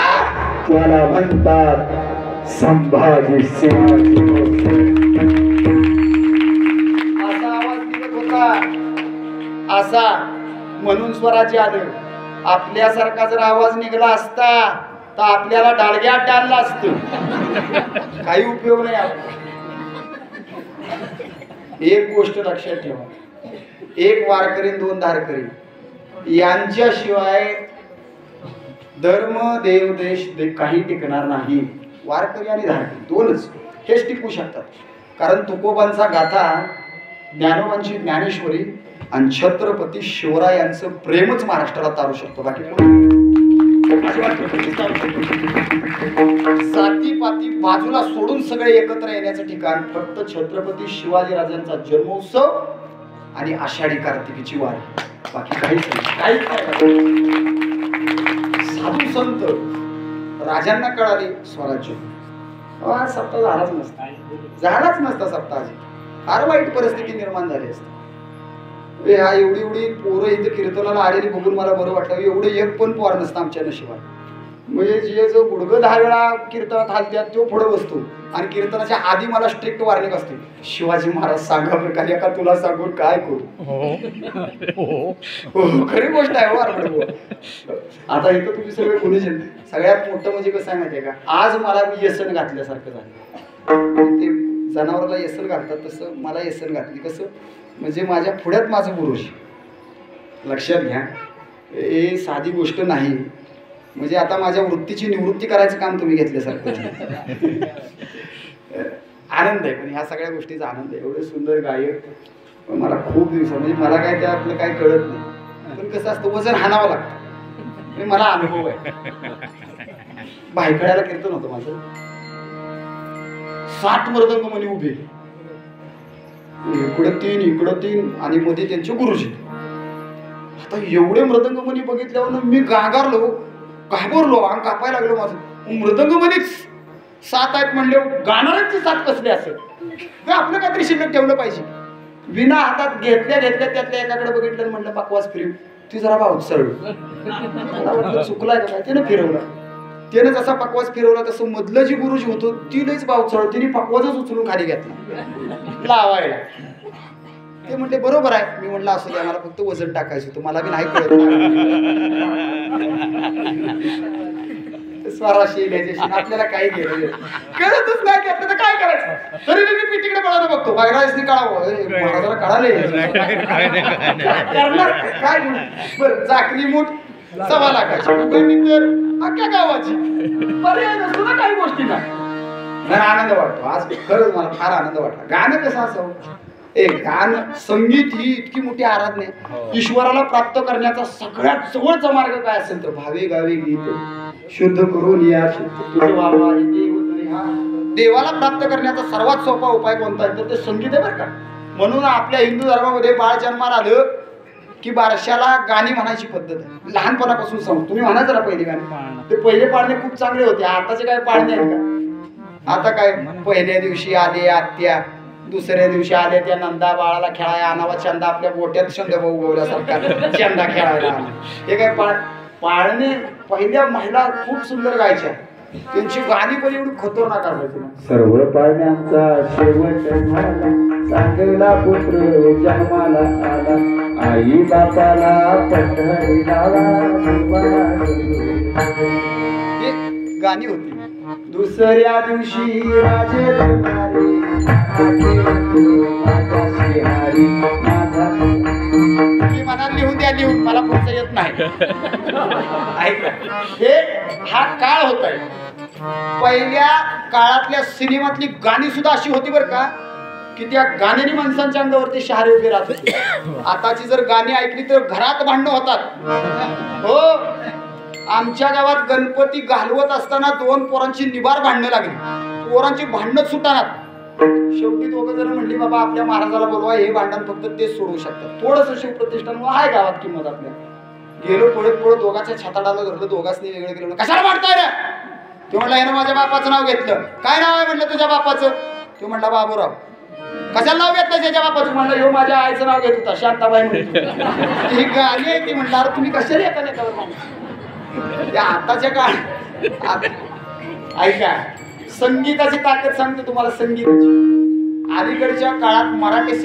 त्याला म्हणतात संभाजी सिंह. असा आवाज निघत होता, असा म्हणून स्वराज्य आलं. आपल्यासारखा जर आवाज निघाला असता तर आपल्याला डाळग्यात डाललं असतं. काही उपयोग नाही आपला. एक गोष्ट लक्षात ठेवा, एक वारकरी दोन धारकरी यांच्याशिवाय धर्म देव देश काही टिकणार नाही. वारकरी आणि धारकरी दोनच हेच टिकू शकतात. कारण तुकोबांचा गाथा, ज्ञानोबांची ज्ञानेश्वरी आणि छत्रपती शिवरायांचं प्रेमच महाराष्ट्राला तारू शकतो. बाकी जातीपाती बाजूला सोडून सगळे एकत्र येण्याचं ठिकाण फक्त छत्रपती शिवाजीराजांचा जन्मोत्सव आणि आषाढी कार्तिकीची वारी. बाकी काहीच नाही. साधू संत राजांना कळाले स्वराज्य आज सप्ताह झालाच नसता सप्ताह. फार वाईट परिस्थिती निर्माण झाली असते. हा एवढी पोरं इथे कीर्तनाला आलेली बघून मला बरं वाटलं. एवढं एक पण पोर नसतं आमच्या नशिबात. म्हणजे जे जो गुडघं 10 वेळा कीर्तनात हालत्यात तो पुढे बसतो आणि कीर्तनाच्या आधी मला स्ट्रिक्ट वॉर्निंग असते, शिवाजी महाराज सांगा प्रकारे का तुला सांगून काय करू. खरी गोष्ट आहे हो आरबडे. आता इथं तुम्ही सगळे गुन्हे सगळ्यात मोठं म्हणजे कसं आहे माहितीये का, आज मला मी येसन घातल्यासारखं झालं. ते जनावराला येसन घालतात तसं मला येसन घातली. कसं म्हणजे माझ्या पुढ्यात माझं गुरुजी. लक्षात घ्या, हे साधी गोष्ट नाही. म्हणजे आता माझ्या वृत्तीची निवृत्ती करायचं काम तुम्ही घेतल्यासारखं. आनंद आहे, पण ह्या सगळ्या गोष्टीचा आनंद आहे. एवढे सुंदर गायक मला खूप दिवसा म्हणजे मला काय त्यातलं काय कळत नाही. पण कसं असतं वजन हाणावं लागतं. मला अनुभव आहे. भायखळ्याला कीर्तन होतं माझं. 7 मृदंग म्हणे उभे, इकडं 3 इकडं 3 आणि मध्ये त्यांचे गुरुजी. आता एवढे मृदंग म्हणी बघितल्यावर मी घाबरलो, अंग कापायला लागलो माझं. मृदंग म्हणेच 7 आहेत म्हणले, गाणाऱ्यांची 7 कसले असेल. आपलं काहीतरी शिल्लक ठेवलं पाहिजे. विना हातात घेतल्या त्यातल्या एकाकडे बघितलं आणि म्हणलं पाकवास फिरव. ती जरा भाऊ सरळ चुकलाय का काय, त्यानं फिरवला. त्यानं जसा पकवास फिरवला तसं मधलं जी गुरुजी होतो ती लईच भाव चढ, तिने पकवाजच उचलून खाली घेतला लावायला. ते म्हणले बरोबर आहे. मी म्हणलं असं द्या, मला फक्त वजन टाकायचं होतं, मला बी नाही कळत. स्वराशी आपल्याला काही गेलं कळतच नाही की आपल्याला काय करायचं. तरी मी पिटीकडे बघायला बघतो, बागराजनी कळावं महाराजाला कळाले काय. बरं चाकरी मूठ 1.25 लाखाची उघडणी तर अख्ख्या गावाची. पर्याय नसतो ना काही गोष्टींना. आनंद वाटतो आज खरंच, मला फार आनंद वाटला. गाणं कसं असावं, गाणं संगीत ही इतकी मोठी आराधना आहे. ईश्वराला प्राप्त करण्याचा सगळ्यात जवळचा मार्ग काय असेल तर भावे गावे गीत शुद्ध करून या देवाला प्राप्त करण्याचा सर्वात सोपा उपाय कोणता आहे तर ते संगीत आहे बरं का. म्हणून आपल्या हिंदू धर्मामध्ये बाळ जन्माला आलं की बारशाला गाणी म्हणायची पद्धत आहे. लहानपणापासून सांगतो, तुम्ही म्हणायचं ना पहिले गाणी. ते पहिले पाळणे खूप चांगले होते. आताचे काय पाळणे आहेत का. आता काय पहिल्या दिवशी आले आत्या, दुसऱ्या दिवशी आले त्या नंदा बाळाला खेळायला आणावा चंदा, आपल्या गोट्यात चंदा भाऊ गवल्यासारखा चंदा खेळायला आला. हे काय पाळणे पहिल्या महिला खूप सुंदर गायच्या. त्यांची गाणी पण एवढी खतरनाक असायची. सर्व पाळण्यांचा शेवट झाला, चांगला पुत्र जन्माला आला, आई बापाला पंढरी लावा. गाणी होती. दुसऱ्या दिवशी राजे मी मनात लिहून द्या, लिहून मला पुढचं येत नाही. ऐका, हे हा काळ होत आहे. पहिल्या काळातल्या सिनेमातली गाणी सुद्धा अशी होती बरं का की त्या गाण्याने माणसांच्या अंगावरती शहारे उभे राहत होते. आताची जर गाणी ऐकली तर घरात भांडणं होतात. हो, आमच्या गावात गणपती घालवत असताना 2 पोरांची निबार भांडणं लागली. पोरांची भांडणं सुटानात. शेवटी 2 जण म्हणली बाबा आपल्या महाराजाला बोलवा, हे भांडण फक्त तेच सोडवू शकतात. थोडस शिवप्रतिष्ठान आहे गावात किंमत आपल्या. गेलो पळत दोघांच्या छताडाला धरलं, दोघांनी वेगळं केलं. कशाला वाटताय रे. तो म्हणला यानं माझ्या बापाचं नाव घेतलं. काय नाव आहे म्हणलं तुझ्या बापाचं. तो म्हणला बाबूराव. कशाला नाव घेतलं त्याच्या बापाचं. म्हणलं ह्यो माझ्या आईचं नाव घेत होता, शांताबाई म्हणून. ही गाणी आहे ती. म्हणणार तुम्ही कशाला एका लेखावर. त्या आताच्या काळात ऐका, संगीताची ताकद सांगतो तुम्हाला. संगीताची अलीकडच्या काळात मराठी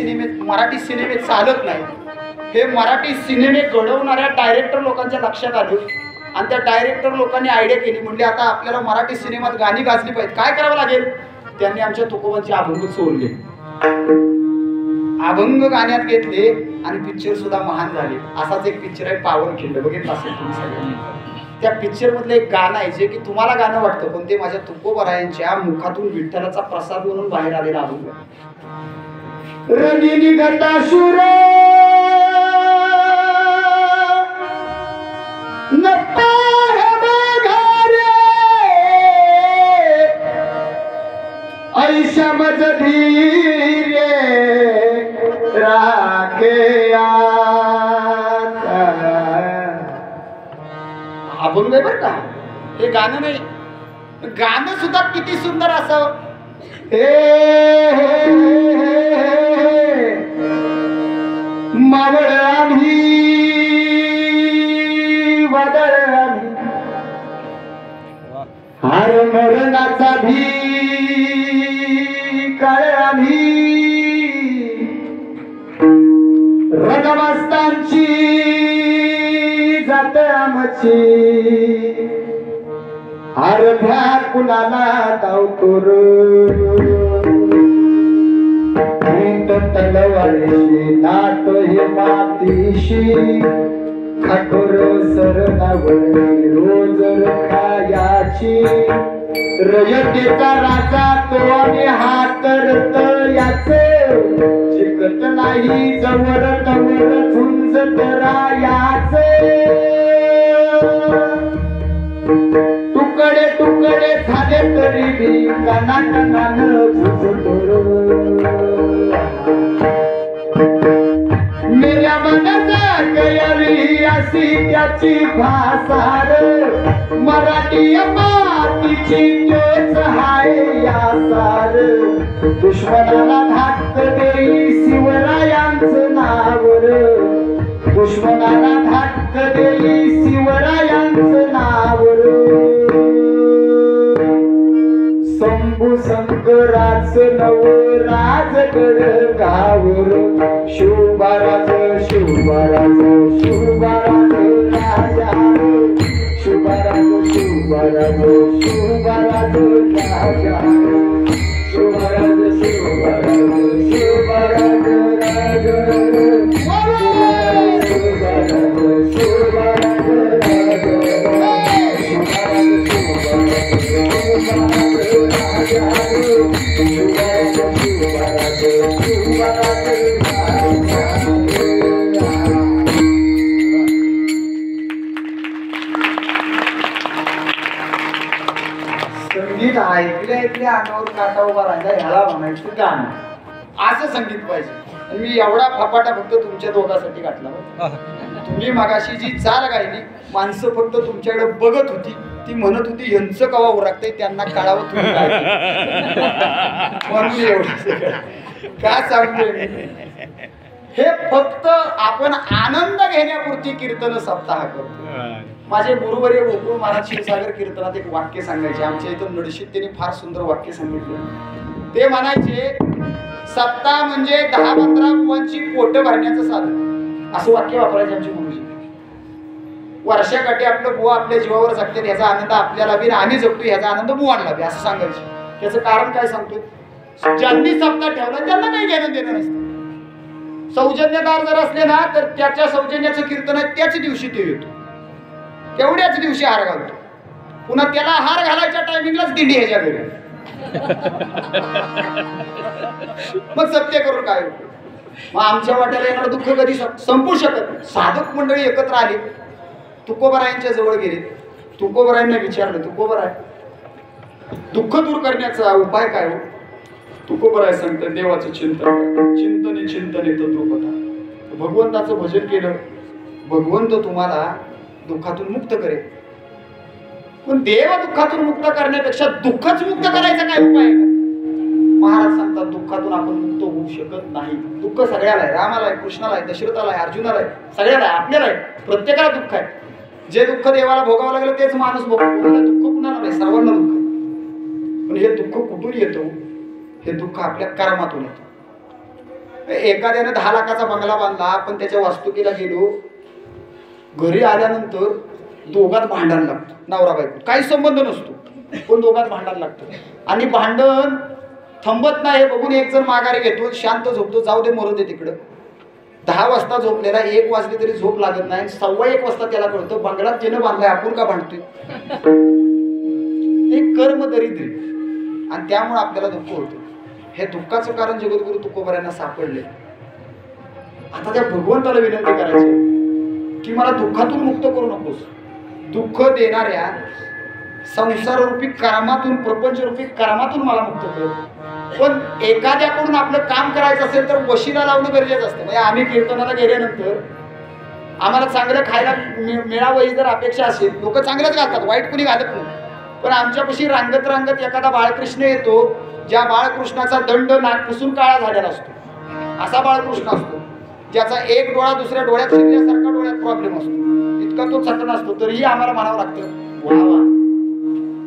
सिनेमेत चालत नाही. हे मराठी सिनेमे घडवणाऱ्या डायरेक्टर लोकांच्या लक्षात आलं आणि त्या डायरेक्टर लोकांनी आयडिया केली, म्हणजे आता आपल्याला मराठी सिनेमात गाणी गाजली पाहिजे, काय करावं लागेल? त्यांनी आमच्या तुकोबांचे अभंग चोरले, अभंग गाण्यात घेतले आणि पिक्चर सुद्धा महान झाले. असाच एक पिक्चर आहे पावनखिंड, बघितलं असेल तुम्ही सगळ्यांनी. त्या पिक्चर मधलं एक गाणं आहे जे की तुम्हाला गाणं वाटतं, पण ते माझ्या तुकोबरायांच्या मुखातून विठ्ठलाचा प्रसाद म्हणून बाहेर आलेला अभंग. रणी निघता शुर ऐशा मज धीरे राखे अभंग आहे बरं का, हे गाणं नाही. गाणं सुद्धा किती सुंदर असावं. मावळ आम्ही वादळ आम्ही हार मरणाचा भी काळ आम्ही रणमस्तांची जात आमची अर्ध्या कुणाला धावतो तलवारीशी नात हे मातीशी खाटोर सरणावळी रोज खायाची रयतेचा राजा तो आणि हातरत याचे शिकत नाही जवळ तवर झुंजत रायाचे तुकडे तुकडे झाले तरी भी कणाकणानं झुजतो मेऱ्या मनाचा गयरी अशी त्याची भाषा मराठी मातीची चोच हाय या सार दुश्मनाला धाक देई शिवरायांचं नावर दुश्मनाला धाक देई शिवरायांचं नावर शंभू शंकराचं नव राजगड गावर शिवबाराज शिवबाराज शिवबाराज राजा शिवबाराज शिवबाराज शिवबाराज राजा शिवबाराज शिवबाराज शिवबाराज राजा शिवबाराज शिवबाराज संगीत ऐकल्या ऐकल्या अंगावर काटा उभा राहिला, ह्याला म्हणायचं गाणं. असं संगीत पाहिजे. मी एवढा फपाटा फक्त तुमच्या दोघांसाठी घातला. तुम्ही मगाशी जी चाल गायली, माणसं फक्त तुमच्याकडे बघत होती, ती म्हणत होती यांचं कवा उरकतंय, त्यांना कळावं तुम्ही काय म्हणून एवढं का सांगतोय. हे फक्त आपण आनंद घेण्यापुरती कीर्तन सप्ताह करतो. माझे गुरुवर्य गोकुळ महाराज क्षीरसागर कीर्तनात एक वाक्य सांगायचे. आमच्या इथं नडशीत त्यांनी फार सुंदर वाक्य सांगितलं. ते म्हणायचे सप्ताह म्हणजे 10-15 बुवांची पोट भरण्याचं साधन, असं वाक्य वापरायचे आमचे गुरुजी. वर्षाकाठी आपलं बुवा आपल्या जीवावर जगतात, याचा आनंद आपल्याला बी आम्ही जगतो, याचा आनंद बुवांना बी, असं सांगायचे. त्याचं कारण काय सांगतोय, ज्यांनी सप्ताह ठेवला त्यांना काही घेणं देणं नसतं. सौजन्यदार जर असले ना तर त्याच्या सौजन्याचं कीर्तन आहे त्याच दिवशी ते येतो, तेवढ्याच दिवशी हार घालतो. पुन्हा त्याला हार घालायच्या टायमिंगलाच दिंडी ह्याच्या घरी. मग सत्य करून काय होतं. मग आमच्या वाट्याला येणारं दुःख कधी संपू शकत नाही. साधक मंडळी एकत्र आली, तुकोबरायांच्या जवळ गेले, तुकोबरायांना विचारलं, तुकोबराय दुःख दूर करण्याचा उपाय काय हो? तुकोबराय सांगतात देवाचं चिंतन, चिंतने चिंतने तत्वपथा. भगवंताचं भजन केलं, भगवंत तुम्हाला दुःखातून मुक्त करेल. पण देव दुःखातून मुक्त करण्यापेक्षा दुःखच मुक्त करायचा काय उपाय आहे? महाराज सांगतात दुःखातून आपण मुक्त होऊ शकत नाही. दुःख सगळ्याला आहे, रामाला आहे, कृष्णाला आहे, दशरथाला आहे, अर्जुनाला आहे, सगळ्याला आहे, आपल्याला आहे, प्रत्येकाला दुःख आहे. जे दुःख देवाला भोगावं लागलं तेच माणूस भोगतो. दुःख कुणाला नाही, सर्वांना दुःख. पण हे दुःख कुठून येतो? हे दुःख आपल्या कर्मातून येतं. एखाद्याने 10 लाखाचा बंगला बांधला, पण त्याच्या वास्तुकीला गेलो, घरी आल्यानंतर दोघात भांडण लागतं, नवरा बायको, काही संबंध नसतो, पण दोघात भांडण लागतं. आणि भांडण थांबत नाही हे बघून एक जण माघारी घेतो, शांत झोपतो, जाऊ दे मरू दे तिकडं. 10 वाजता झोपलेला 1 वाजली तरी झोप लागत नाही. 1:15 वाजता त्याला कळतं बंगला त्यानं बांधलाय, आपण का भांडतोय. एक कर्म दरिद्री, आणि त्यामुळे आपल्याला दुःख होतं. हे दुःखाचं कारण जगद्गुरु तुकोबारायांना सापडले. आता त्या भगवंताला विनंती करायची की मला दुःखातून मुक्त करू नकोस. दुःख देणाऱ्या संसाररूपी कर्मातून, प्रपंचरूपी कर्मातून मला मुक्त कर. पण एखाद्याकडून आपलं काम करायचं असेल तर वशिला लावणं गरजेचं असतं. म्हणजे आम्ही कीर्तनाला गेल्यानंतर आम्हाला चांगलं खायला मिळावं ही जर अपेक्षा असेल, लोक चांगलंच घालतात, वाईट कुणी घालत नाही. पण आमच्यापाशी रांगत रांगत एखादा बाळकृष्ण येतो, ज्या बाळकृष्णाचा दंड नागपुसून काळा झालेला असतो. असा बाळकृष्ण असतो ज्याचा एक डोळा दुसऱ्या डोळ्यात शिरल्यासारखा डोळ्यात प्रॉब्लेम असतो, इतका तो चटण असतो. तरीही आम्हाला म्हणावं लागतं, वा वा,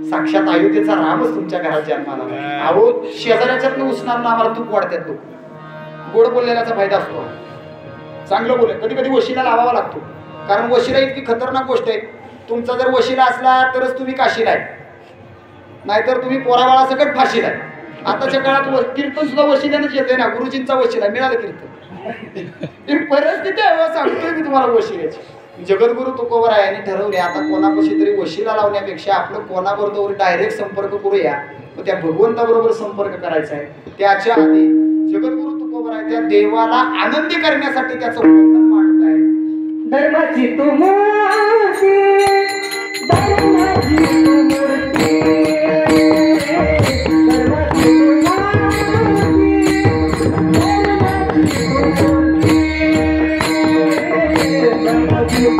साक्षात अयोध्येचा रामच तुमच्या घरात जन्माला. अहो, शेजाऱ्याच्यात उसणार ना आम्हाला तूप वाढतात लोक. गोड बोललेल्याचा फायदा असतो. चांगलं बोले, कधी कधी वशिला लावावा लागतो, कारण वशिला इतकी खतरनाक गोष्ट आहे. तुमचा जर वशिला असला तरच तुम्ही काशीला आहे, नाहीतर तुम्ही पोराबाळा सकट फाशीला आहे. आताच्या काळात कीर्तन सुद्धा वशिल्यानेच येते ना. गुरुजींचा वशिला मिळालं कीर्तन, ही परिस्थिती आहे, सांगतोय मी तुम्हाला वशिल्याची. जगद्गुरु तुकोबारायांनी ठरवले, आता कोणापाशी तरी वशिला लावण्यापेक्षा आपलं कोणाबरोबर डायरेक्ट संपर्क करूया, मग त्या भगवंताबरोबर संपर्क करायचा आहे. त्याच्या आधी जगद्गुरु तुकोबाराय त्या देवाला आनंदी करण्यासाठी त्याचं वर्णन मांडत आहे. धर्माची तू मूर्ती, धर्माची तू मूर्ती, धर्माची तू मूर्ती, धर्माची तू मूर्ती, धर्माची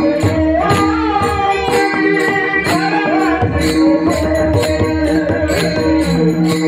तू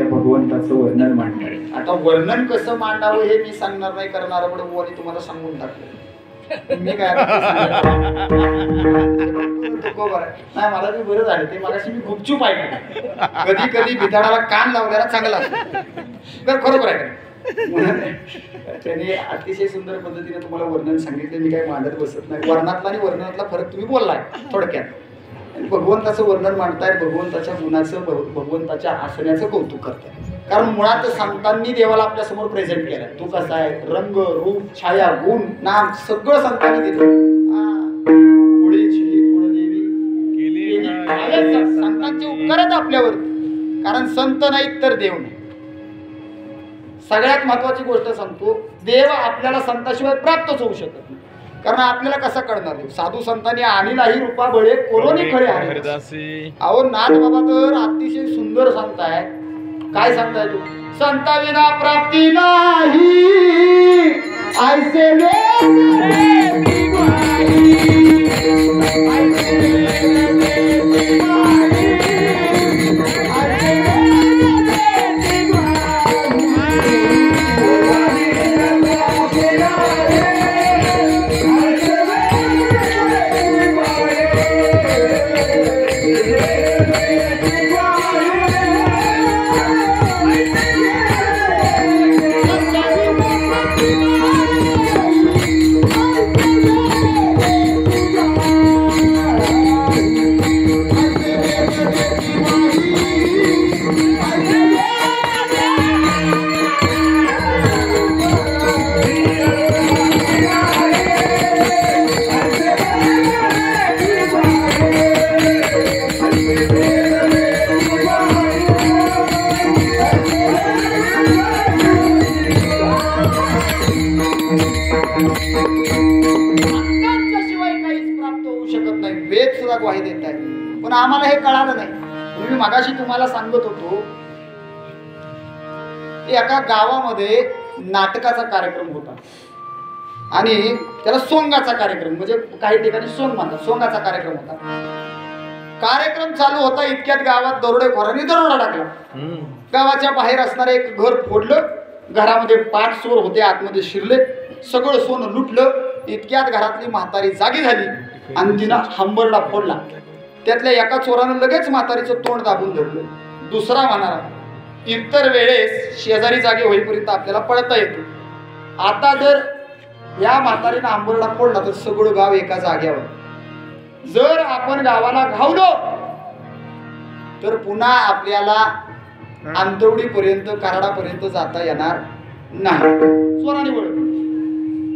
भगवंताचं वर्णन मांडणार आहे. आता वर्णन कसं मांडावं हे मी सांगणार नाही, करणार पण तुम्हाला सांगून टाकलं. मी काय नाही, मला बी बरं झालं ते. मगाशी मी गुपचूप ऐकलं. कधी कधी बिथाडाला कान लावल्याला चांगला असतो. तर खरोखर आहे म्हणून त्याने अतिशय सुंदर पद्धतीने तुम्हाला वर्णन सांगितलं. मी काही मांडत बसत नाही. वर्णातला आणि वर्णनातला फरक तुम्ही बोललाय थोडक्यात. भगवंताचं वर्णन मांडताय, भगवंताच्या गुणाचं, भगवंताच्या आसण्याचं कौतुक करताय. कारण मुळात संतांनी देवाला आपल्या समोर प्रेझेंट केलाय. तू कसा आहे, रंग, रूप, छाया, गुण, नाम सगळं संतांनी दिलं. संतांचे उपकारच आपल्यावर. कारण संत नाहीत तर देव नाही. सगळ्यात महत्वाची गोष्ट सांगतो, देव आपल्याला संताशिवाय प्राप्तच होऊ शकत नाही. कारण आपल्याला कसं कळणार देव? साधू संतांनी आणीलाही रूपा बळे कोरोनी खळे आहे. अहो नाथ बाबा तर अतिशय सुंदर संत आहे. काय सांगताय तू? संता विना प्राप्ती नाही ऐसे ग्वाही देत आहे. पण आम्हाला हे कळालं नाही. मी मगाशी तुम्हाला सांगत होतो, एका गावामध्ये नाटकाचा कार्यक्रम होता आणि त्याला सोंगाचा कार्यक्रम, म्हणजे काही ठिकाणी सोंग म्हणतात, सोंगाचा कार्यक्रम होता. कार्यक्रम चालू होता इतक्यात गावात दरोडेखोरांनी दरोडा टाकला. गावाच्या बाहेर असणारं एक घर फोडलं. घरामध्ये 5 चोर होते, आतमध्ये शिरले, सगळं सोनं लुटलं. इतक्यात घरातली म्हातारी जागी झाली आणि तिनं हंबरडा फोडला. त्यातल्या एका चोरानं लगेच म्हातारीचं तोंड दाबून धरलं. दुसरा म्हणाला, इतर वेळेस शेजारी जागे होईपर्यंत आपल्याला पळता येतो. आता जर या म्हातारीनं हंबरडा फोडला तर सगळं गाव एका जाग्यावर. जर आपण गावाला घावलो तर पुन्हा आपल्याला अंतवडीपर्यंत, कराडापर्यंत जाता येणार नाही. चोराने वळलं.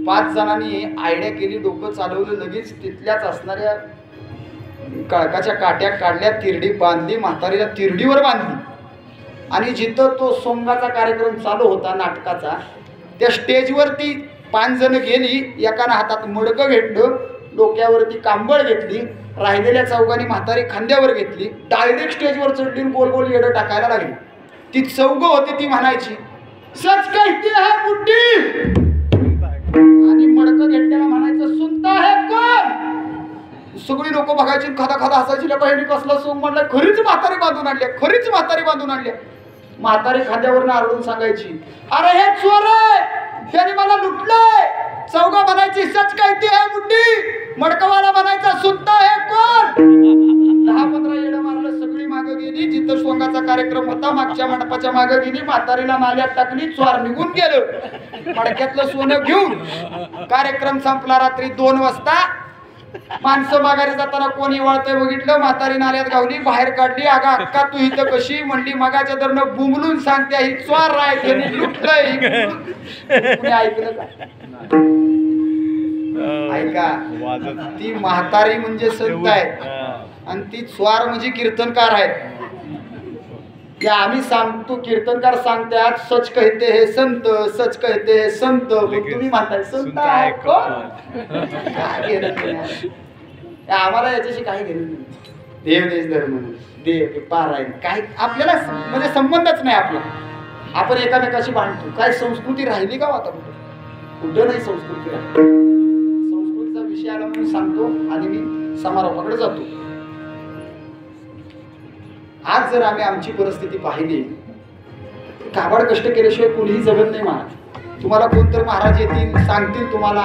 5 जणांनी आयडिया केली, डोकं चालवलं. लगेच तिथल्याच असणाऱ्या कळकाच्या काट्या काढल्या, तिरडी बांधली, म्हातारीला तिरडीवर बांधली आणि जिथं तो सोंगाचा कार्यक्रम चालू होता नाटकाचा, त्या स्टेजवरती 5 जण गेली. एकानं हातात मडकं घेतलं, डोक्यावरती कांबळ घेतली, राहिलेल्या चौघांनी म्हातारी खांद्यावर घेतली, डायरेक्ट स्टेजवर चढली, गोल गोल येडं टाकायला लागली. ती चौघ होती, ती म्हणायची, सच कहती है बुड्ढी, आणि मडकं घेतल्याला म्हणायचं, सुनता है कोण? सगळी लोक बघायची, खादा खादा हसायची. बहिणी कसला सोंग म्हणला, खरीच म्हातारी बांधून आणल्या, खरीच म्हातारी बांधून आणल्या. म्हातारी खांद्यावरनं आरडून सांगायची, अरे हे चोर आहे, त्याने मला लुटलंय. चौघा म्हणायची, सच कहती है बुड्ढी, मडकवाला म्हणायचा, सुनता है कोण? 10-15 येडं मारलं. सगळी मागं गेली. जिथं सोंगाचा कार्यक्रम होता मागच्या मंडपाच्या मागं गेली. म्हातारीला नाल्यात टाकली. चोर निघून गेलं मडक्यातलं सोनं घेऊन. कार्यक्रम संपला रात्री 2 वाजता. माणसं माघारी जाताना कोणी वळतंय बघितलं. म्हातारी नाल्यात गावली, बाहेर काढली. अगं अक्का तू इथं कशी? म्हणली, मगाच्या दरनं बुंबलून सांगते, ही चोर आहे, त्याने लुटलंय. ऐकलं का? ऐका, ती म्हातारी म्हणजे संत आहे आणि ती स्वार म्हणजे कीर्तनकार आहेत. या आम्ही सांगतो, कीर्तनकार सांगतात, सच कहते हे संत, सच कहते हे संत. तुम्ही म्हणताय संत आहे कोण? काय घेणं नाही आम्हाला, याच्याशी काही घेणं नाही. देव देश धर्म, देव पारायण, काय आपल्याला म्हणजे संबंधच नाही आपला. आपण एकामेकाशी भांडतो. काय संस्कृती राहिली का आता? कुठं नाही संस्कृती राहिली. संस्कृतीचा विषय आला म्हणून सांगतो आणि मी समारोपाकडे जातो. आज जर आम्ही आमची परिस्थिती पाहिली, काबाड कष्ट केल्याशिवाय कोणीही जगत नाही महाराज. तुम्हाला कोणतरी महाराज येतील, सांगतील तुम्हाला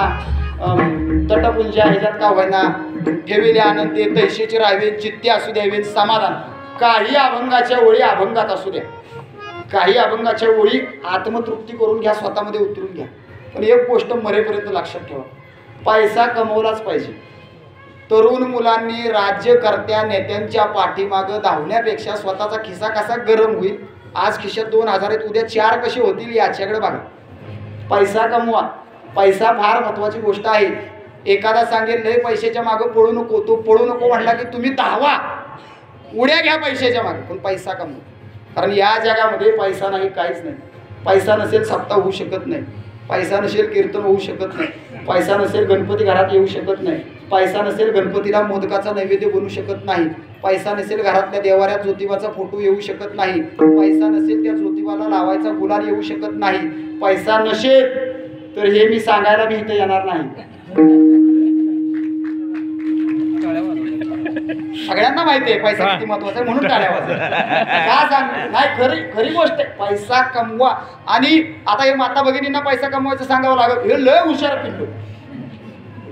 तटपुंजा ह्याच्यात का होईना ठेविले आनंदी तैशीची राहावे, चित्ते असू द्यावे समाधान. काही अभंगाच्या ओळी अभंगात असू द्या, काही अभंगाच्या ओळी आत्मतृप्ती करून घ्या, स्वतःमध्ये उतरून घ्या. पण एक गोष्ट मरेपर्यंत लक्षात ठेवा, पैसा कमवलाच पाहिजे. तरुण मुलांनी राज्यकर्त्या नेत्यांच्या पाठीमागं धावण्यापेक्षा स्वतःचा खिसा कसा गरम होईल, आज खिशात 2000 आहेत, उद्या 4 कसे होतील याच्याकडे बघा. पैसा कमवा, पैसा फार महत्वाची गोष्ट आहे. एखादा सांगेल लय पैशाच्या मागं पळू नको, तो पळू नको म्हणला की तुम्ही धावा, उड्या घ्या पैशाच्या मागे, पण पैसा कमवा. कारण या जगामध्ये पैसा नाही, काहीच नाही. पैसा नसेल सप्ताह होऊ शकत नाही, पैसा नसेल कीर्तन होऊ शकत नाही, पैसा नसेल गणपती घरात येऊ शकत नाही, पैसा नसेल गणपतीला मोदकाचा नैवेद्य बनवू शकत नाही, पैसा नसेल घरातल्या देवाऱ्यात ज्योतिबाचा फोटो येऊ शकत नाही, पैसा नसेल त्या ज्योतिबाला लावायचा गुलाल येऊ शकत नाही. पैसा नसेल तर हे मी सांगायला मी इथं येणार नाही. सगळ्यांना माहिती आहे पैसा किती महत्वाचा आहे, म्हणून टाळ्या वाजवा. का सांग नाही, खरी गोष्ट आहे. पैसा कमवा. आणि आता हे माता भगिनींना पैसा कमवायचं सांगावं लागत, हे लय हुशार पिल्लू.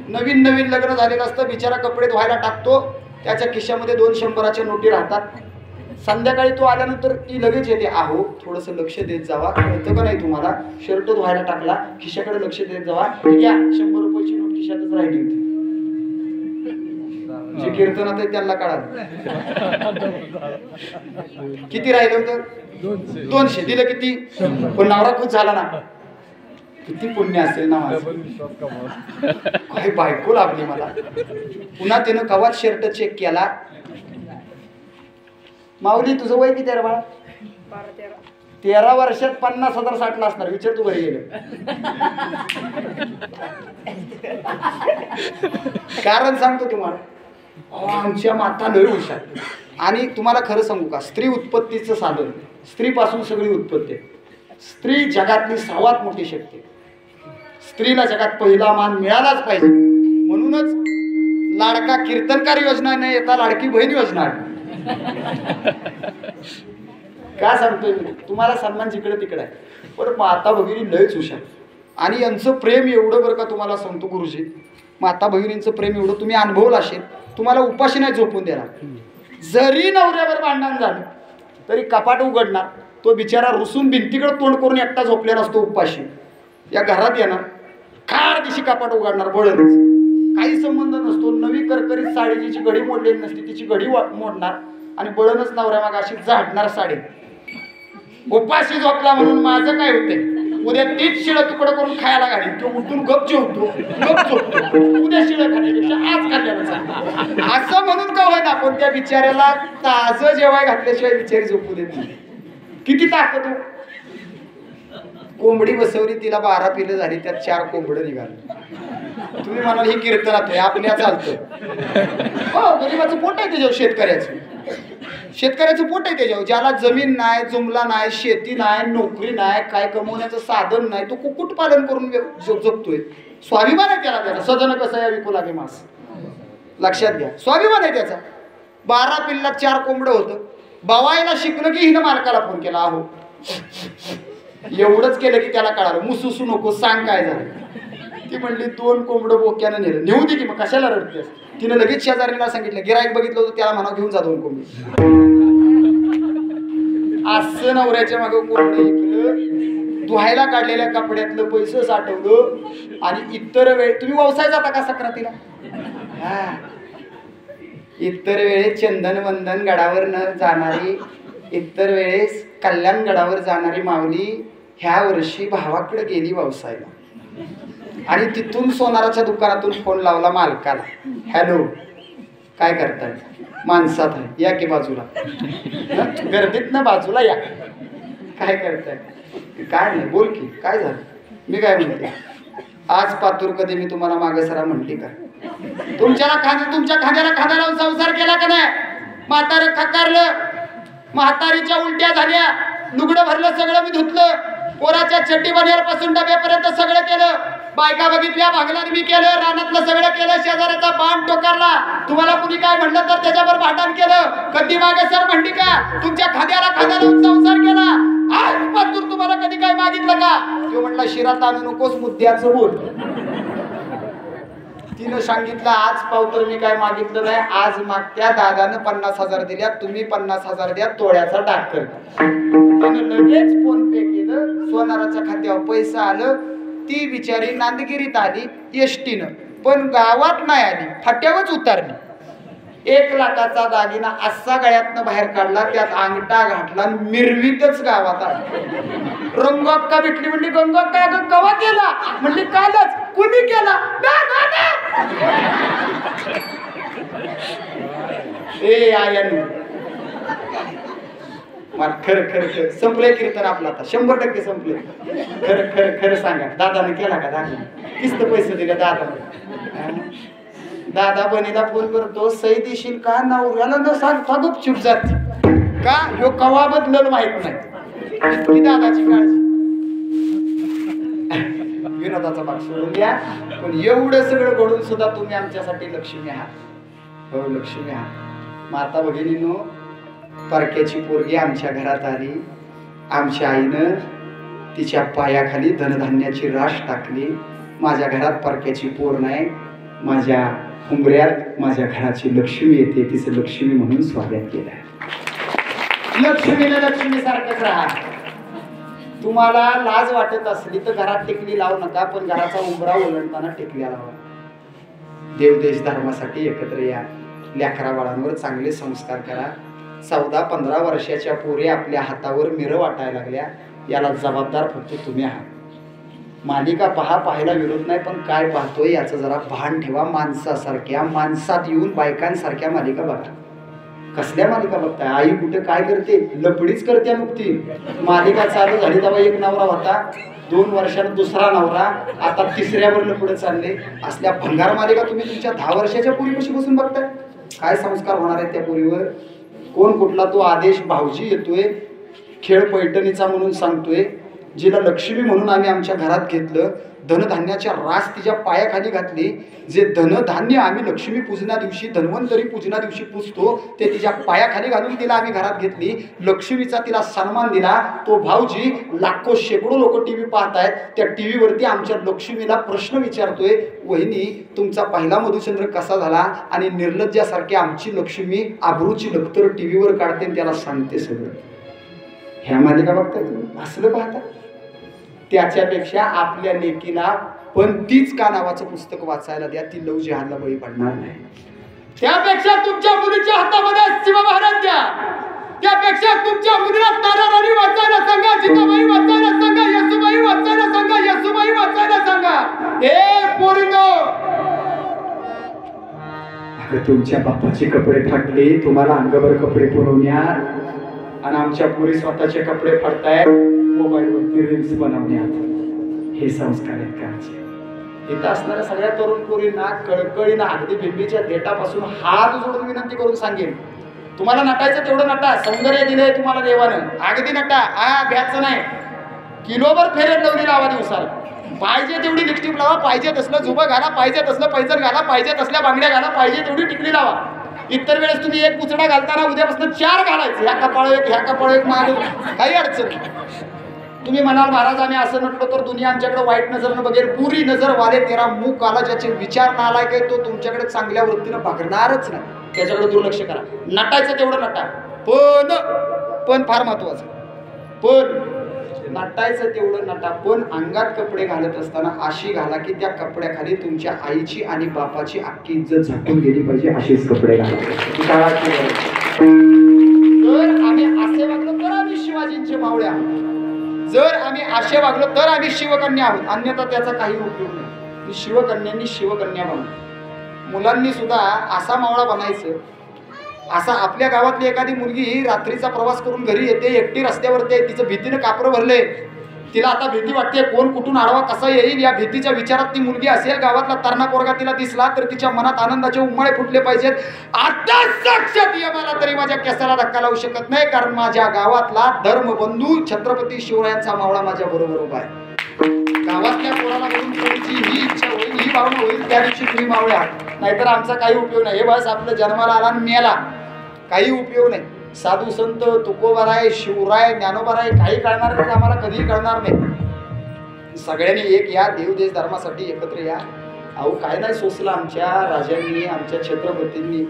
नवीन लग्न झालेलं असतं, बिचारा कपडे धुवायला टाकतो, त्याच्या खिशामध्ये 200च्या नोटी राहतात. संध्याकाळी तो आल्यानंतर ती लगेच येते, आहो थोडंसं लक्ष देत जावा, कळतं का नाही तुम्हाला, शर्ट धुवायला टाकला, खिशाकडे लक्ष देत जावा, घ्या 100 रुपयाची नोट खिशातच राहिली होती. जे कीर्तनात आहे त्यांना कळालं किती राहिलं होतं, 200 दिलं किती, पण नवरा खुश झाला ना, किती पुण्य असेल ना माझं. काही बायको लागली मला. पुन्हा त्यानं कवाच शर्ट चेक केला, माऊली तुझं वय किती आहे बाळा, 13 वर्षात 50,000 साठला असणार, विचार तू घरी गेलं. कारण सांगतो तुम्हाला, आमच्या माता लय हुशार. आणि तुम्हाला खरं सांगू का, स्त्री उत्पत्तीचं साधन, स्त्रीपासून सगळी उत्पत्ती आहे. स्त्री जगातली सर्वात मोठी शक्ती. स्त्रीला जगात पहिला मान मिळालाच पाहिजे. म्हणूनच लाडका कीर्तनकार योजना नाही येता लाडकी बहीण योजना आहे. काय सांगतोय मी तुम्हाला, सन्मान जिकडे तिकडे आहे, पण माता भगिनी लयच हुशार. आणि यांचं प्रेम एवढं बरं का, तुम्हाला सांगतो गुरुजी, माता भगिनींचं प्रेम एवढं तुम्ही अनुभवलं असेल, तुम्हाला उपाशी नाही झोपून देणार. जरी नवऱ्यावर भांडण झालं तरी कपाट उघडणार, तो बिचारा रुसून भिंतीकडे तोंड करून एकटा झोपलेला असतो उपाशी. या घरात येणार, खाड दिशी कपाट उघडणार, बळच काही संबंध नसतो, नवी करकरीत साडी जिची घडी मोडलेली नसते तिची घडी मोडणार आणि बळणच नवऱ्या माग अशी झाडणार साडी. उपाशी झोपला म्हणून माझं काय होते, उद्या तीच शिळं तुकडं करून खायला घालीन, तो उठून गप जेवतो, गप झोपतो, उद्या शिळं खाण्यापेक्षा आज खाल्ल्यानं. असं म्हणून का होईना, पण त्या बिचाऱ्याला ताजं जेवाय घातल्याशिवाय बिचारी झोपू देत नाही. किती ताकद हो. कोंबडी बसवली, तिला 12 पिलं झाली, त्यात 4 कोंबडं निघाली. तुम्ही म्हणाल ही कीर्तनात आहे, आपल्या चालतं. हो, गरीबाचं पोट आहे त्याच्यावर, शेतकऱ्याचं पोट आहे त्याच्यावर. ज्याला जमीन नाही, जुमला नाही, शेती नाही, नोकरी नाही, काय कमवण्याचं साधन नाही, तो कुक्कुट पालन करून जगतोय. स्वाभिमान आहे त्याला, सजन कसं आहे विकू लागे मास. लक्षात घ्या, स्वाभिमान आहे त्याचा. 12 पिल्लात 4 कोंबडं होतं. बवायला शिकलं की हिनं मालकाला फोन केला, आहो एवढंच केलं की त्याला कळालं, मुसुसू नको, सांग काय झालं. ती म्हणली 2 कोंबडं बोक्यानं नेलं. नेऊ दे की मग, कशाला रडतेस. तिनं लगेच शेजारीला सांगितलं, गिराईक बघितलं होतं त्याला म्हणा घेऊन जा 2 कोंबडी. असं नवऱ्याच्या मागं कोंबडं ऐकलं, धुवायला काढलेल्या कपड्यातलं पैसे साठवलं. आणि इतर वेळ तुम्ही व्यवसाय जाता का सक्रातीला, हा इतर वेळेस चंदन वंदन गडावर न जाणारी, इतर वेळेस कल्याण गडावर जाणारी माऊली ह्या वर्षी भावाकडे गेली व्यवसायाला. आणि तिथून सोनाराच्या दुकानातून फोन लावला मालकाला, हॅलो काय करताय, माणसात आहे या की बाजूला, गर्दीत ना बाजूला या, काय करताय, काय नाही बोल की काय झालं. मी काय म्हणते, आज पातूर कधी मी तुम्हाला मागसरा म्हणली का, तुमच्या खांद्याला खांदा लावून संसार केला का नाही. म्हातारं खकारलं, म्हातारीच्या उलट्या झाल्या, लुगडं भरलं, सगळं मी धुतलं, पोराच्या चड्डी बनेरपासून डब्यापर्यंत सगळं केलं, बायका बघितल्या, भागल्याने मी केलं, रानातलं सगळं केलं, शेजाऱ्याचा बाण टोकारला, तुम्हाला कुणी काय म्हणलं तर त्याच्यावर भांडण केलं, कधी मागे सर म्हणली का, तुमच्या खांद्याला खांदा लावून संसार केला, आज पातूर तुम्हाला कधी काय मागितलं का. तो म्हटला शिरात आणू नकोस, मुद्द्याचं बोल. तिनं सांगितलं आज पावतर मी काय मागितलं नाही, आज मागत्या दादानं 50,000 दिल्या, तुम्ही 50,000 द्या, तोळ्याचा डाक कर. तिनं लगेच फोन पे केलं, सोनाराच्या खात्यावर पैसा आलं. ती बिचारी नांदगिरीत आली एसटीनं, पण गावात नाही आली, फाट्यावरच उतरली. 1 लाखाचा दागिना असा गळ्यातनं बाहेर काढला, त्यात अंगठा घातला, मिरवीतच गावात आला. रंगक्का भेटली, म्हणली गंगक्का अगं कवा केला? म्हणली कालच. कुणी केला? ए आयानु मार, खरं खरं खरं संपलंय कीर्तन आपलं आता, 100% संपलंय. खरं खरं खरं सांगा, दादाने केला का? दादा किस्त पैसे दिले दादा? दादा बनीला फोन करतो, सही देशील का? नवऱ्याला न सांगता गुपचूप जाते का? ह्यो कवा बदलल माहित नाही की दादाची काळजी. विनोदाचा भाग सोडून द्या, पण एवढं सगळं घडून सुद्धा तुम्ही आमच्यासाठी लक्ष्मी आहात. हो लक्ष्मी आहात. माता भगिनीनो, परक्याची पोरगी आमच्या घरात आली. आमच्या आईनं तिच्या पायाखाली धनधान्याची राश टाकली. माझ्या घरात परक्याची पोर नाही, माझ्या उंबऱ्यात माझ्या घराची लक्ष्मी येते, तिचं लक्ष्मी म्हणून स्वागत केलं. लक्ष्मीला लक्ष्मी सारखंच राहा. तुम्हाला लाज वाटत असली तर घरात टिकली लावू नका, पण घराचा उंबरा ओलांडताना टिकल्या लावा. देवदेश धर्मासाठी एकत्र या. लेकरा बाळांवर चांगले संस्कार करा. 14-15 वर्षाच्या पोरी आपल्या हातावर मिरं वाटायला लागल्या, याला जबाबदार फक्त तुम्ही आहात. मालिका पाहायला विरोध नाही, पण काय पाहतोय याचं जरा भान ठेवा. माणसासारख्या माणसात येऊन बायकांसारख्या मालिका बघा. कसल्या मालिका बघताय? आई कुठे काय करते? लपडीच करते नुकती. मालिका चालू झाली तेव्हा एक नवरा होता, 2 वर्षांत दुसरा नवरा, आता 3ऱ्यावर लपडं चालले. असल्या भंगार मालिका तुम्ही तुमच्या 10 वर्षाच्या पोरीपाशी बसून बघताय. काय संस्कार होणार आहेत त्या पोरीवर? कोण कुठला तो आदेश भाऊजी येतोय, खेळ पैठणीचा म्हणून सांगतोय, जिला लक्ष्मी म्हणून आम्ही आमच्या घरात घेतलं, धनधान्याच्या रास तिच्या पायाखाली घातली. जे धनधान्य आम्ही लक्ष्मी पूजना दिवशी, धन्वंतरी पूजना दिवशी पूजतो, ते तिच्या पायाखाली घालून तिला आम्ही घरात घेतली. लक्ष्मीचा तिला सन्मान दिला. तो भाऊजी लाखो शेकडो लोक टीव्ही पाहतायत, त्या टीव्हीवरती आमच्या लक्ष्मीला प्रश्न विचारतोय, वहिनी तुमचा पहिला मधुचंद्र कसा झाला? आणि निर्लज्जासारखी आमची लक्ष्मी आबरूची लखतर टीव्हीवर काढते आणि त्याला सांगते सगळं. ह्या मालिका बघताय तुम्ही? असलं पाहता? त्याच्यापेक्षा आपल्या लेकीला पण तीच का नावाचं पुस्तक वाचायला द्या, ती लव जिहादला बळी पडणार नाही. त्यापेक्षा तुमच्या मुलीच्या हातामध्ये शिवमहाराज द्या. त्यापेक्षा तुमच्या मुलीला ताराराणी वाचायला सांगा, जिजाबाई वाचायला सांगा, येसूबाई वाचायला सांगा, येसूबाई वाचायला सांगा. हे पोरीनो, अगं तुमच्या बापाचे कपडे फाटले, तुम्हाला अंगभर कपडे पुरवण्यात, आणि आमच्या पोरी स्वतःचे कपडे फाडतायत मोबाईलवरती रील्स बनवण्यात. हे संस्कार आहेत का आमचे? इथं असणाऱ्या सगळ्या तरुण पोरींना कळकळीनं अगदी बिंबीच्या देटापासून हात जोडून विनंती करून सांगेन, तुम्हाला नटायचं तेवढं नटा. सौंदर्य दिलंय तुम्हाला देवानं, अगदी नटा. भ्याचं नाही. किलोभर फेरेट लावली लावा दिवसाला. पाहिजे तेवढी लिपस्टिक लावा, पाहिजे तसलं जुबं घाला, पाहिजे तसलं पैजण घाला, पाहिजे तसल्या बांगड्या घाला, पाहिजे तेवढी टिकली लावा. इतर वेळेस तुम्ही एक पुचडा घालताना उद्यापासून 4 घालायचे. ह्या कपाळ एक, ह्या कपाळ एक, माग काही अडचण. तुम्ही म्हणाल महाराज आम्ही असं नटलो तर दुनिया आमच्याकडे वाईट नजरनं बघेल. पुरी नजर वाले तेरा मुख आला. ज्याचे विचार नालाय काय तो तुमच्याकडे चांगल्या वृत्तीनं बघणारच नाही. त्याच्याकडे दुर्लक्ष करा. नटायचं तेवढं नटा, पण फार महत्वाचं, पण नटायचं तेवढं नटा, पण अंगात कपडे घालत असताना अशी घाला की त्या कपड्याखाली तुमच्या आईची आणि बापाची अख्खी इज्जत झाकून गेली पाहिजे. असेच कपडे घाला. जर आम्ही असे वागलो तर आम्ही शिवाजींचे मावळे आहोत. जर आम्ही असे वागलो तर आम्ही शिवकन्या आहोत, अन्यथा त्याचा काही उपयोग नाही. शिवकन्यांनी शिवकन्या बनवली. मुलांनी सुद्धा असा मावळा बनायचं. असा आपल्या गावातली एखादी मुलगी रात्रीचा प्रवास करून घरी येते, एकटी रस्त्यावरती आहे, तिचं भीतीनं कापरं भरले, तिला आता भीती वाटते कोण कुठून आडवा कसा येईल. या भीतीच्या विचारात ती मुलगी असेल. गावातला तरणा पोरगा तिला दिसला तर तिच्या मनात आनंदाचे उमाळे फुटले पाहिजेत. आता साक्षात यमाला तरी माझ्या केसाला धक्का लावू शकत नाही, कारण माझ्या गावातला धर्मबंधू छत्रपती शिवरायांचा मावळा माझ्या बरोबर उभा आहे. गावातल्या पोराला बघून तुमची ही इच्छा होईल, ही भावना होईल, त्या दिवशी तुम्ही मावळे आहात. नाहीतर आमचा काही उपयोग नाही. हे बस आपलं जन्माला आला आणि मेला, काही उपयोग नाही. साधू संत तुकोबाराय, शिवराय, ज्ञानोबाराय काही कळणार नाही, आम्हाला कधीही कळणार नाही. सगळ्यांनी एक या. देवदेश धर्मासाठी एकत्र या. अहो काय नाही सोसलं आमच्या राजांनी, आमच्या छत्रपतींनी.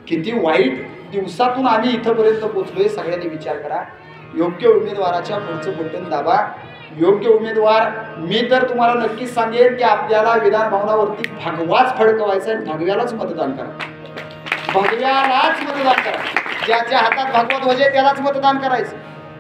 किती वाईट दिवसातून आम्ही इथंपर्यंत पोहोचलोय. सगळ्यांनी विचार करा. योग्य उमेदवाराच्या पुढचं बटन दाबा. योग्य उमेदवार मी तर तुम्हाला नक्कीच सांगेन की आपल्याला विधान भवनावरती भगवाच फडकवायचा आहे. भगव्यालाच मतदान करा. भगव्यालाच मतदान करा. ज्याच्या हातात भगवा ध्वज आहे त्यालाच मतदान करायचं.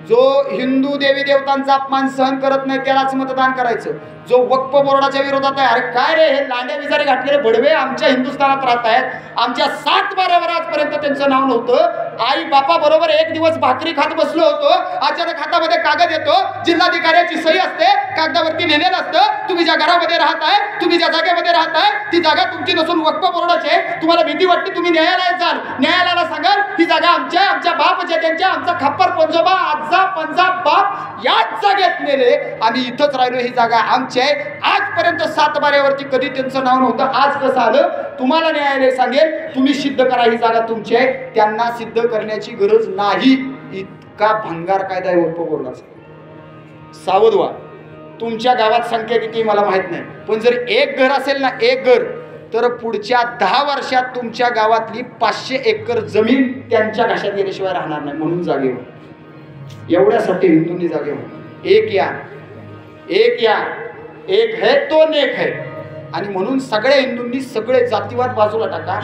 जो हिंदू देवी देवतांचा अपमान सहन करत नाही त्यालाच मतदान करायचं. जो वक्फ बोर्डाच्या विरोधात आहे, अरे काय रे हे लांड्या विजारे घातलेले भडवे आमच्या हिंदुस्थानात राहत आहेत. आमच्या 7 बारावर आजपर्यंत त्यांचं नाव नव्हतं. आई बापा बरोबर एक दिवस भाकरी खात बसलो होतो. अचानक हातामध्ये कागद येतो, जिल्हाधिकाऱ्याची सही असते, कागदावरती लिहिलेलं असतं तुम्ही ज्या घरामध्ये राहताय, तुम्ही ज्या जागेमध्ये राहताय ती जागा तुमची नसून वक्फ बोर्डाची आहे. तुम्हाला भीती वाटते, तुम्ही न्यायालयात जाल. न्यायालयाला सांगाल ही जागा आमच्या बाप त्यांच्या, आमचा खप्पर पंजोबा आजा पंजा बाप याच जागेत नेले. आम्ही इथंच राहिलो, ही जागा आमची आहे. आजपर्यंत 7 बाऱ्यावरती कधी त्यांचं नाव नव्हतं. आज कसं आलं तुम्हाला न्यायालय सांगेल तुम्ही सिद्ध करा ही जागा तुमची आहे. त्यांना सिद्ध करण्याची गरज नाही. इतका भंगार कायदा आहे वक्फ बोर्डाचा. सावध व्हा. तुमच्या गावात संख्या किती मला माहित नाही, पण जर एक घर असेल ना, एक घर, तर पुढच्या 10 वर्षात तुमच्या गावातली 500 एकर जमीन त्यांच्या घशात गेल्याशिवाय राहणार नाही. म्हणून जागे हो. एवढ्यासाठी हिंदूंनी जागे हो. एक या, एक या, एक है तो नेक है. आणि म्हणून सगळ्या हिंदूंनी सगळे जातीवाद बाजूला टाका.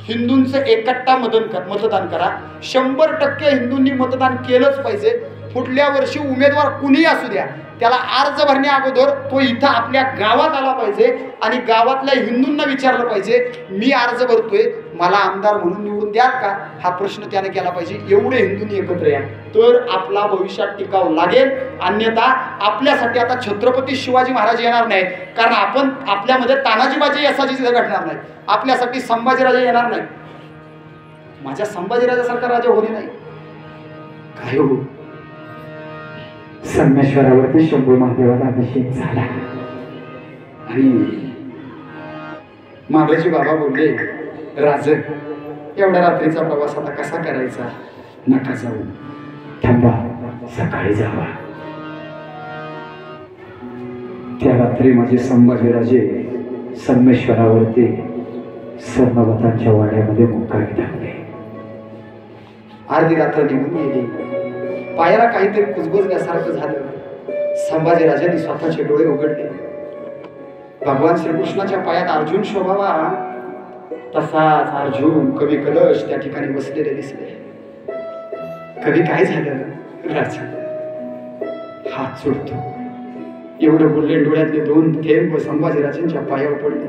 हिंदूंचं एकट्टा मतदान करा. 100% हिंदूंनी मतदान केलंच पाहिजे. पुढल्या वर्षी उमेदवार कुणीही असू द्या, त्याला अर्ज भरण्या अगोदर तो इथं आपल्या गावात आला पाहिजे आणि गावातल्या हिंदूंना विचारलं पाहिजे मी अर्ज भरतोय, मला आमदार म्हणून निवडून द्याल का, हा प्रश्न त्याने केला पाहिजे. एवढे हिंदूंनी एकत्र या तर आपला भविष्यात टिकाव लागेल. अन्यथा आपल्यासाठी आता छत्रपती शिवाजी महाराज येणार नाहीत, कारण आपण आपल्यामध्ये तानाजीबाजी यसाची घडणार नाही. आपल्यासाठी संभाजीराजा येणार नाही. माझ्या संभाजीराजासारखा राजा होणे नाही काय हो. संगमेश्वरावरती शंभू महादेवाला अभिषेक झाला आणि मागल्याची बाबा बोलले, राज एवढ्या रात्रीचा प्रवास आता कसा करायचा, नका जाऊ, थांबा, सकाळी जावा. त्या रात्री माझे संभाजीराजे संगमेश्वरावरती सर्ववतांच्या वाड्यामध्ये मुक्कामी टाकले. अर्धी रात्र निघून गेली. पायाला काहीतरी कुजबुजल्यासारखं झालं. संभाजीराजांनी स्वतःचे डोळे उघडले. भगवान श्रीकृष्णाच्या पायात अर्जुन शोभावा तसाच अर्जुन कवी कलश त्या ठिकाणी बसलेले दिसले. कवी काय झालं, राजा हात सोडतो. एवढं बोलले, डोळ्यातले 2 थेंब संभाजीराजांच्या पायावर पडले.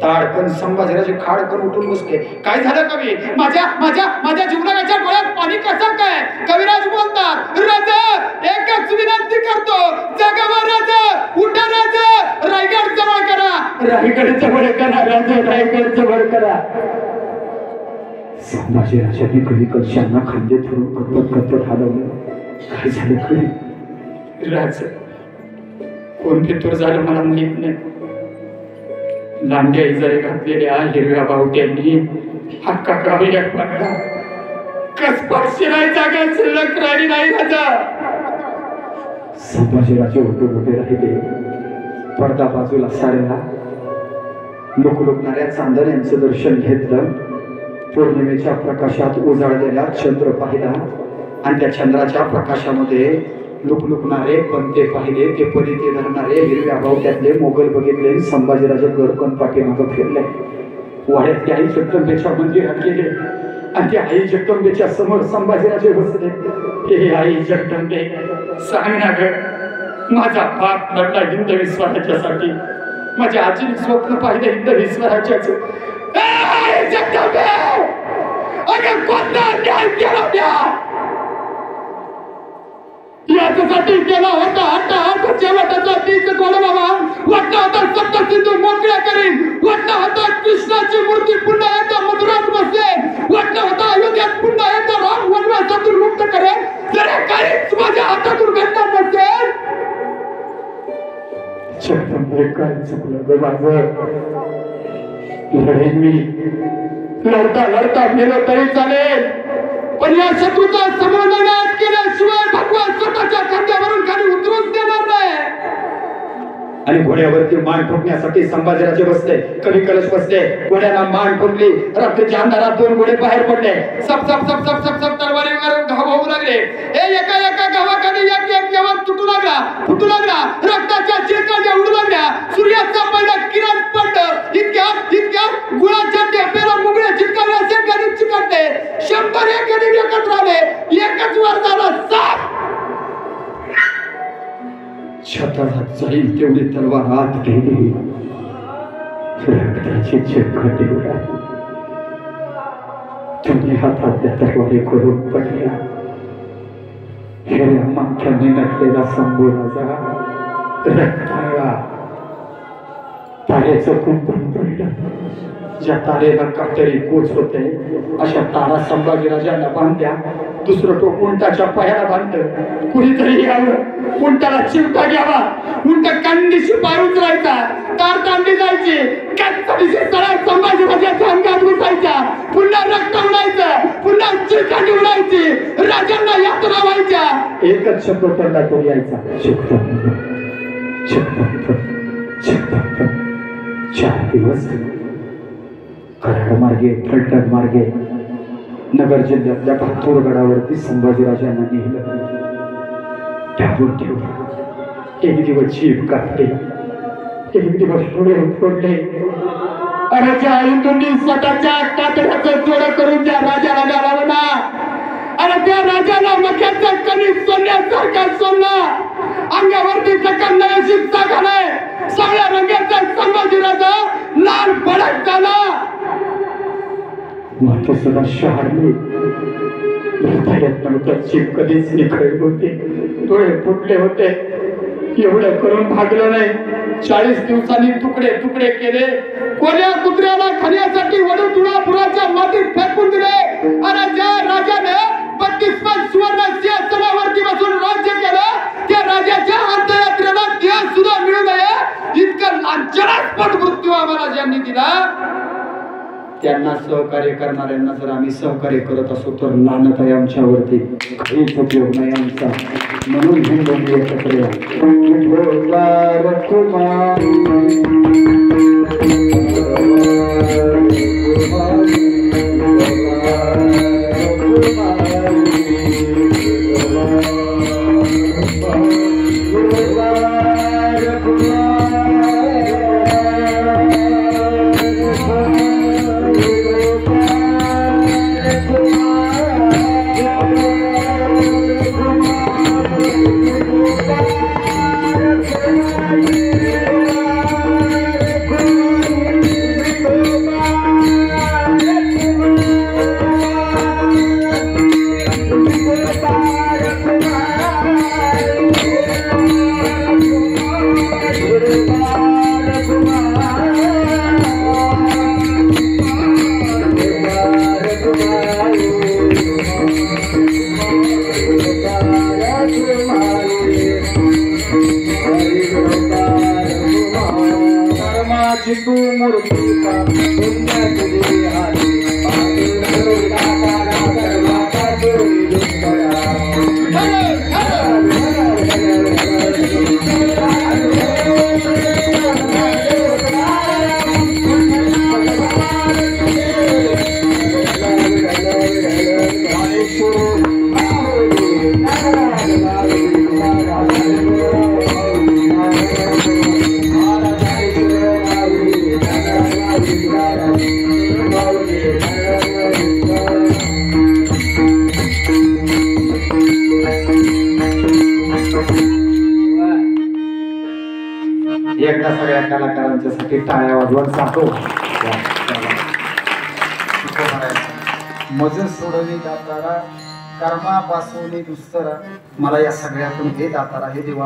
ताडकन संभाजीराजे खाडकन उठून बसले. काय झालं कवी, माझ्या माझ्या माझ्या जीवनाच्या डोळ्यात पाणी कसं काय. कविराज बोलतात, राजा एकच विनंती करतो, जगावर राजा, उठा राजा, रायगड जवळ करा, रायगड जवळ करा, राजा रायगड जवळ करा. संभाजीराजांनी कवी कलशांना खांदे धरून कटपट कटपट हलवलं. काय झालं कवी, राजा कोण फितूर झालं मला माहित नाही. लांड्या इजारे घातलेल्या हिरव्या बावट्यांनी हक्का गावल्या पडला. कसपक्षीराय जागा शिल्लक राहिली नाही राजा. संभाजीराजे उभे राहिले. पडदा बाजूला सारला. लुकलुकणाऱ्या चांदण्यांचं दर्शन घेतलं. पौर्णिमेच्या प्रकाशात उजाळलेला चंद्र पाहिला आणि त्या चंद्राच्या प्रकाशामध्ये लुकलुकणारे पंते पाहिले. ते पलिते धरणारे हिरव्या बावट्यातले मोगल बघितले. संभाजीराजे गडकन पाठीमागं फिरले. वाड्यातल्या आई जगदंबेच्या मंदिरात गेले आणि त्या आई जगदंबेच्या समोर संभाजीराजे बसले. हे आई जगदंबे, सांग ना ग, माझा बाप लढला हिंदवी स्वराज्यासाठी, माझ्या आजीने स्वप्न पाहिलं हिंदवी स्वराज्याचं. जगदंबे, अगं कोणता अन्याय केला त्या, याच्यासाठी केला होता हट्टा शेवटाचा तीच गोड बाबा. वाटला होता 70 सिंधू मोकळ्या करीन. वाटला होता कृष्णाची मूर्ती पुन्हा एकदा मथुरात बसेल. वाटला होता अयोध्यात पुन्हा एकदा राम वनवासातून मुक्त करेल. जरा काहीच माझ्या हातातून घडणार नसेल. जगदंबे, काय चुकलं ग माझं. लढेन मी, लढता लढता मेलो तरी चालेल, पण या शत्रूचा समन्वय केल्याशिवाय भगवान स्वतःच्या खांद्यावरून खाली उतरूच देणार नाही. आणि घोड्यावरती मान ठोकण्यासाठी संभाजीराजे बसले, कवी कलश बसले, घोड्याला मान ठोकली. रात्रीच्या अंधारात 2 घोडे बाहेर पडले. सब सब सब सब सब सब तलवारीवर घाव होऊ लागले. हे एका एका गावाकडे एक एक जवान तुटू लागला, फुटू लागला. रक्ताच्या चिरकांड्या उडू लागल्या. सूर्याचा पहिला किरण पडलं. इतक्यात गुळाच्या टेपेला मुगळे चिटकावले असे गणित चिकटले. 100 एक गणित एकत्र आले. एकच वर झाला साप. छताडात जाईल तेवढी तलवार आत गेली. रक्ताची चिरकांडी उडाली. तुम्ही हातातल्या तलवारी करून पडल्या. हिऱ्या माख्याने नटलेला संभू राजा रक्ताळला. तारेचं कुंपण पडलं. ज्या तारेला कातरी कोच होते अशा तारा संभाजीराजांना बांधल्या. दुसरं टोक उंटाच्या पायाला बांधलं. कुणीतरी यावं, उंटाला चिमटा घ्यावा. उंट कांडीशी पाय उचलायचा, तार तांडी जायची. कच्चा सळा संभाजीराजाच्या अंगात घुसायच्या. पुन्हा रक्त उडायचं, पुन्हा चिरकांडी उडायची. राजांना यातना व्हायच्या. एकच शब्द त्यांना तो यायचा, चित्तांत चित्तांत चित्तांत. 4 दिवस कराड मार्गे, फलटण मार्गे नगर जिल्ह्यातल्या भातूरगडावरती संभाजीराजांना नेलं. त्यावर ठेवलं. एक दिवस जीभ कापले, एक दिवस डोळे फोडले. अरे त्या इंदूंनी स्वतःच्या कातड्याचं जोडं करून त्या राजाला गाळावं ना. अरे त्या राजाला मक्याचं कणीस सोडण्यासारखा सोडला. अंगावरती जखम नाही अशी जागा नाही. सगळ्या रंगाचा संभाजीराजा लाल भडक झाला. मात्र सदा शहारली. हृदयात नव्हतं जीभ कधीच निखळली होती. डोळे फुटले होते. एवढं करून भागलं नाही. 40 दिवसांनी तुकडे तुकडे केले. कोल्या कुत्र्याला खाण्यासाठी वडून तुळापुराच्या मातीत फेकून दिले. आणि ज्या राजाने 32 सुवर्ण सिंहासनावरती बसून राज्य केलं, त्या राजाच्या अंत्ययात्रेला देह सुद्धा मिळू नये इतकं लांछनास्पद मृत्यू आम्हाला ज्यांनी दिला, त्यांना सहकार्य करणाऱ्यांना जर आम्ही सहकार्य करत असो तर लानत आहे आमच्यावरती. काहीच उपयोग नाही आमचा. म्हणून हे लोक एकत्र या. एकदा सगळ्या कलाकारांच्यासाठी टाळ्या वाजवून जातो. मजूर सोडवली दातारा, कर्मापासून दुस्तरा. मला या सगळ्यातून हे दातारा हे देवा